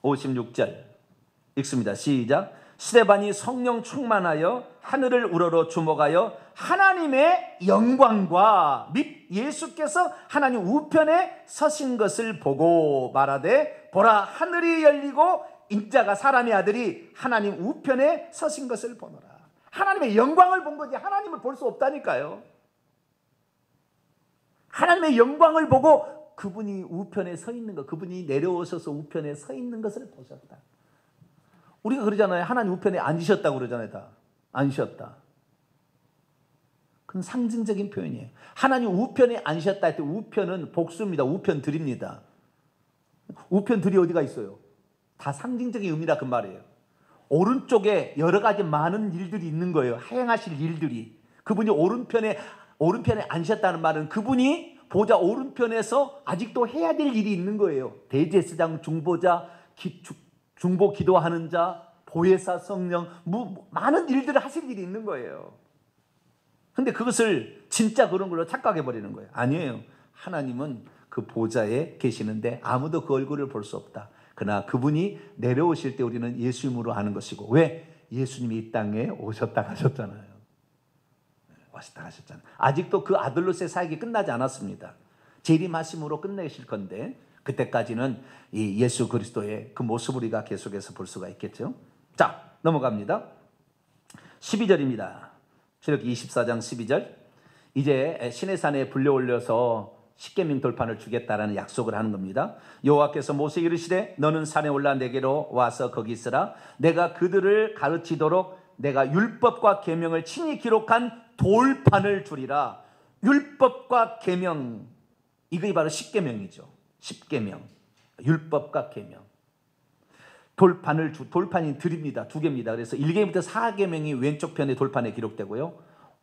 56절 읽습니다. 시작. 스데반이 성령 충만하여 하늘을 우러러 주목하여 하나님의 영광과 및 예수께서 하나님 우편에 서신 것을 보고 말하되 보라 하늘이 열리고 인자가 사람의 아들이 하나님 우편에 서신 것을 보노라. 하나님의 영광을 본 거지 하나님을 볼 수 없다니까요. 하나님의 영광을 보고 그분이 우편에 서 있는 것, 그분이 내려오셔서 우편에 서 있는 것을 보셨다. 우리가 그러잖아요. 하나님 우편에 앉으셨다고 그러잖아요. 다 앉으셨다. 그건 상징적인 표현이에요. 하나님 우편에 앉으셨다 할 때 우편은 복수입니다. 우편들입니다. 우편들이 어디가 있어요? 다 상징적인 의미라 그 말이에요. 오른쪽에 여러 가지 많은 일들이 있는 거예요. 행하실 일들이. 그분이 오른편에 앉으셨다는 말은 그분이 보좌 오른편에서 아직도 해야 될 일이 있는 거예요. 대제사장, 중보자, 중보 기도하는 자, 보혜사, 성령, 많은 일들을 하실 일이 있는 거예요. 근데 그것을 진짜 그런 걸로 착각해 버리는 거예요. 아니에요. 하나님은 그 보좌에 계시는데 아무도 그 얼굴을 볼 수 없다. 그러나 그분이 내려오실 때 우리는 예수님으로 아는 것이고, 왜? 예수님이 이 땅에 오셨다 가셨잖아요. 오셨다 가셨잖아요. 아직도 그 아들로서의 사역이 끝나지 않았습니다. 재림하심으로 끝내실 건데 그때까지는 이 예수 그리스도의 그 모습을 우리가 계속해서 볼 수가 있겠죠. 자, 넘어갑니다. 12절입니다. 출애굽기 24장 12절. 이제 시내산에 불려올려서 십계명 돌판을 주겠다라는 약속을 하는 겁니다. 여호와께서 모세에게 이르시되 너는 산에 올라 내게로 와서 거기 있으라. 내가 그들을 가르치도록 내가 율법과 계명을 친히 기록한 돌판을 주리라. 율법과 계명, 이것이 바로 십계명이죠. 십계명, 율법과 계명. 돌판이 드립니다. 두 개입니다. 그래서 1계명부터 4계명이 왼쪽 편의 돌판에 기록되고요.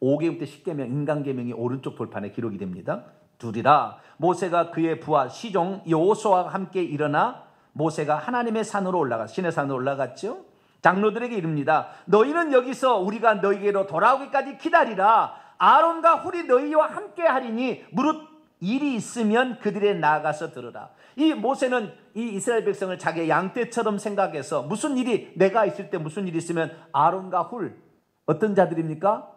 5계명부터 10계명, 인간계명이 오른쪽 돌판에 기록이 됩니다. 두리라. 모세가 그의 부하 시종 여호수아와 함께 일어나 모세가 하나님의 산으로 올라가 시내산으로 올라갔죠. 장로들에게 이릅니다. 너희는 여기서 우리가 너희에게로 돌아오기까지 기다리라. 아론과 훌이 너희와 함께 하리니 무릇 일이 있으면 그들에 나아가서 들으라. 이 모세는 이 이스라엘 백성을 자기의 양떼처럼 생각해서 무슨 일이 내가 있을 때 무슨 일이 있으면 아론과 훌 어떤 자들입니까?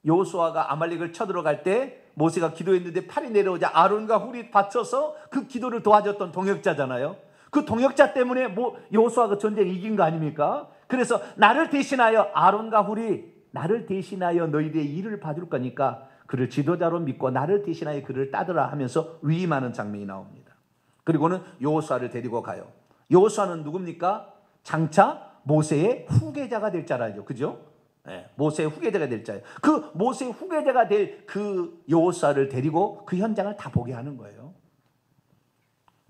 여호수아가 아말렉을 쳐들어갈 때 모세가 기도했는데 팔이 내려오자 아론과 훌이 받쳐서 그 기도를 도와줬던 동역자잖아요. 그 동역자 때문에 여호수아가 전쟁 이긴 거 아닙니까? 그래서 나를 대신하여 아론과 훌이 나를 대신하여 너희들의 일을 봐줄 거니까 그를 지도자로 믿고 나를 대신하여 그를 따르라 하면서 위임하는 장면이 나옵니다. 그리고는 여호수아를 데리고 가요. 여호수아는 누굽니까? 장차 모세의 후계자가 될 자라죠. 그죠? 네, 모세의 후계자가 될 자예요. 그 모세의 후계자가 될 그 여호수아를 데리고 그 현장을 다 보게 하는 거예요.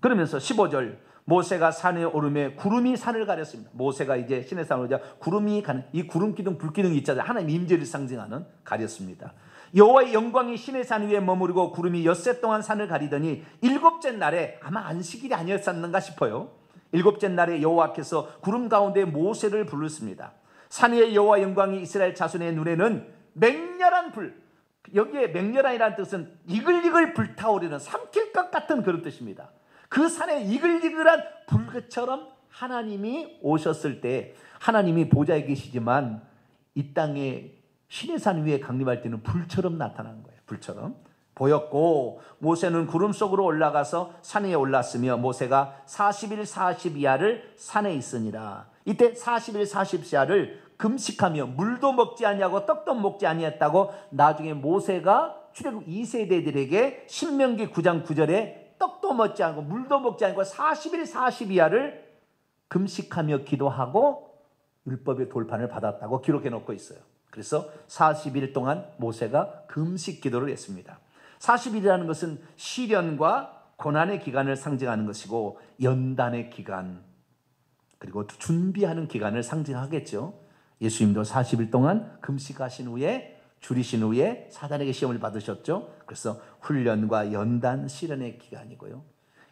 그러면서 15절 모세가 산에 오르매 구름이 산을 가렸습니다. 모세가 이제 시내산으로 오자 구름이 가는 이 구름 기둥 불 기둥이 있잖아요. 하나님 임재를 상징하는 가렸습니다. 여호와의 영광이 시내산 위에 머무르고 구름이 엿새 동안 산을 가리더니 일곱째 날에 아마 안식일이 아니었었는가 싶어요. 일곱째 날에 여호와께서 구름 가운데 모세를 부르십니다. 산 위에 여호와 영광이 이스라엘 자손의 눈에는 맹렬한 불, 여기에 맹렬한이라는 뜻은 이글이글 불타오르는 삼킬 것 같은 그런 뜻입니다. 그 산에 이글이글한 불처럼 하나님이 오셨을 때 하나님이 보좌에 계시지만 이 땅에 시내산 위에 강림할 때는 불처럼 나타난 거예요. 불처럼 보였고 모세는 구름 속으로 올라가서 산 위에 올랐으며 모세가 40일 40야를 산에 있으니라. 이때 40일 40야를 금식하며 물도 먹지 아니하고 떡도 먹지 아니했다고 나중에 모세가 출애굽 2세대들에게 신명기 9장 9절에 떡도 먹지 않고 물도 먹지 않고 40일 40야를 금식하며 기도하고 율법의 돌판을 받았다고 기록해 놓고 있어요. 그래서 40일 동안 모세가 금식 기도를 했습니다. 40일이라는 것은 시련과 고난의 기간을 상징하는 것이고 연단의 기간 그리고 준비하는 기간을 상징하겠죠. 예수님도 40일 동안 금식하신 후에 줄이신 후에 사단에게 시험을 받으셨죠. 그래서 훈련과 연단 시련의 기간이고요.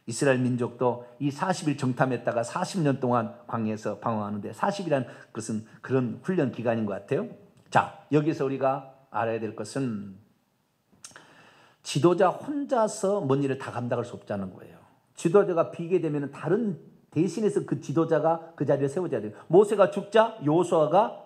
이스라엘 민족도 이 40일 정탐했다가 40년 동안 광야에서 방황하는데 40이라는 것은 그런 훈련 기간인 것 같아요. 자, 여기서 우리가 알아야 될 것은 지도자 혼자서 뭔 일을 다 감당할 수 없다는 거예요. 지도자가 비게 되면 다른 대신해서 그 지도자가 그 자리에 세워져야 돼요. 모세가 죽자 여호수아가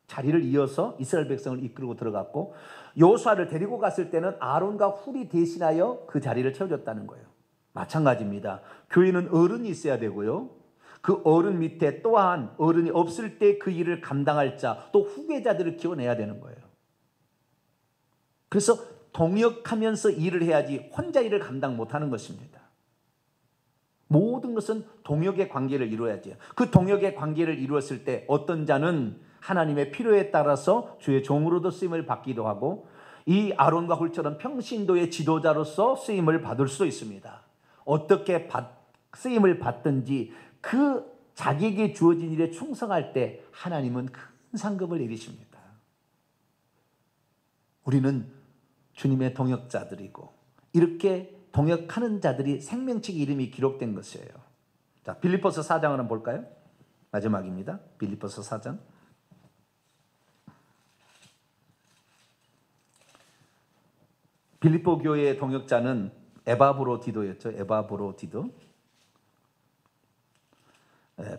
자리를 이어서 이스라엘 백성을 이끌고 들어갔고, 여호수아를 데리고 갔을 때는 아론과 훌이 대신하여 그 자리를 채워줬다는 거예요. 마찬가지입니다. 교회는 어른이 있어야 되고요, 그 어른 밑에 또한 어른이 없을 때 그 일을 감당할 자, 또 후계자들을 키워내야 되는 거예요. 그래서 동역하면서 일을 해야지 혼자 일을 감당 못하는 것입니다. 모든 것은 동역의 관계를 이루어야지. 그 동역의 관계를 이루었을 때 어떤 자는 하나님의 필요에 따라서 주의 종으로도 쓰임을 받기도 하고, 이 아론과 훌처럼 평신도의 지도자로서 쓰임을 받을 수 있습니다. 어떻게 쓰임을 받든지 그 자기에게 주어진 일에 충성할 때 하나님은 큰 상급을 내리십니다. 우리는 주님의 동역자들이고, 이렇게 동역하는 자들이 생명책 이름이 기록된 것이에요. 자, 빌립보서 4장을 한번 볼까요? 마지막입니다. 빌립보서 4장. 빌립보 교회의 동역자는 에바브로디도였죠. 에바브로디도.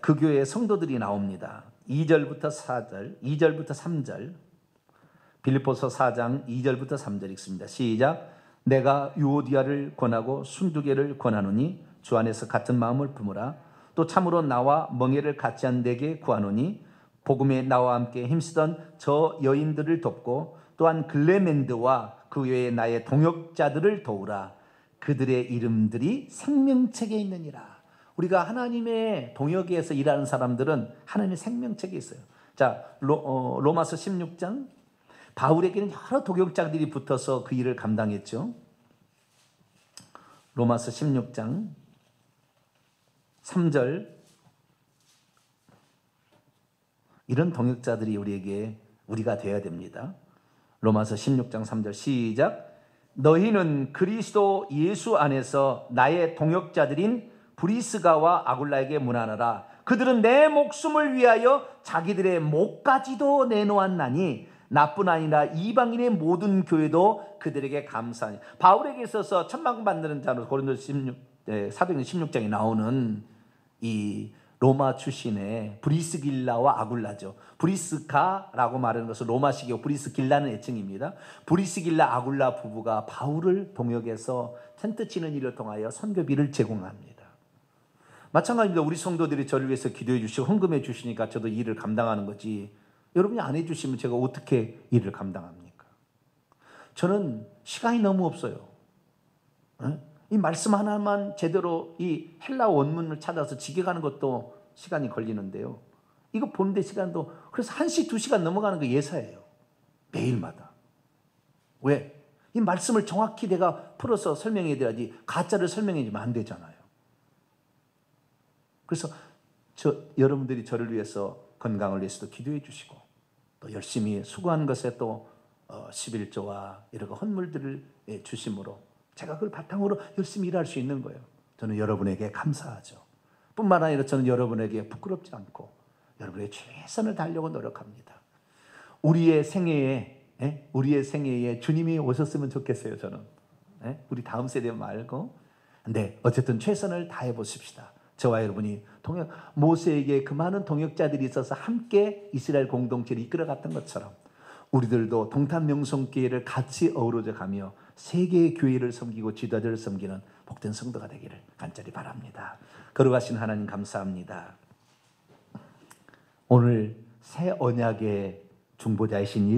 그 교회의 성도들이 나옵니다. 2절부터 4절, 2절부터 3절. 빌립보서 4장 2절부터 3절 읽습니다. 시작. 내가 유오디아를 권하고 순두개를 권하노니 주 안에서 같은 마음을 품으라. 또 참으로 나와 멍에를 같이 한 데게 구하노니 복음에 나와 함께 힘쓰던 저 여인들을 돕고, 또한 글레멘드와 그 외에 나의 동역자들을 도우라. 그들의 이름들이 생명책에 있느니라. 우리가 하나님의 동역에서 일하는 사람들은 하나님의 생명책에 있어요. 자, 로마서 16장. 바울에게는 여러 동역자들이 붙어서 그 일을 감당했죠. 로마서 16장 3절. 이런 동역자들이 우리가 되어야 됩니다. 로마서 16장 3절 시작. 너희는 그리스도 예수 안에서 나의 동역자들인 브리스가와 아굴라에게 문안하라. 그들은 내 목숨을 위하여 자기들의 목까지도 내놓았나니 나뿐 아니라 이방인의 모든 교회도 그들에게 감사하니. 바울에게 있어서 천망 받는 자로 고린도서 16장에 나오는 이 로마 출신의 브리스길라와 아굴라죠. 브리스가라고 말하는 것은 로마식이고 브리스길라는 애칭입니다. 브리스길라 아굴라 부부가 바울을 동역해서 텐트 치는 일을 통하여 선교비를 제공합니다. 마찬가지입니다. 우리 성도들이 저를 위해서 기도해 주시고 헌금해 주시니까 저도 일을 감당하는 거지, 여러분이 안 해주시면 제가 어떻게 일을 감당합니까? 저는 시간이 너무 없어요. 이 말씀 하나만 제대로 이 헬라 원문을 찾아서 직역하는 것도 시간이 걸리는데요, 이거 보는데 시간도, 그래서 1시, 2시간 넘어가는 거 예사예요. 매일마다. 왜? 이 말씀을 정확히 내가 풀어서 설명해 드려야지 가짜를 설명해 주면 안 되잖아요. 그래서 여러분들이 저를 위해서 건강을 위해서도 기도해 주시고, 또 열심히 수고하는 것에 또 11조와 여러 헌물들을 주심으로 제가 그걸 바탕으로 열심히 일할 수 있는 거예요. 저는 여러분에게 감사하죠. 뿐만 아니라 저는 여러분에게 부끄럽지 않고 여러분의 최선을 다하려고 노력합니다. 우리의 생애에 주님이 오셨으면 좋겠어요. 저는 우리 다음 세대 말고. 근데 어쨌든 최선을 다해 보십시다. 저와 여러분이 모세에게 그 많은 동역자들이 있어서 함께 이스라엘 공동체를 이끌어갔던 것처럼 우리들도 동탄명성교회를 같이 어우러져 가며 세계의 교회를 섬기고 지도자를 섬기는 복된 성도가 되기를 간절히 바랍니다. 거룩하신 하나님 감사합니다. 오늘 새 언약의 중보자이신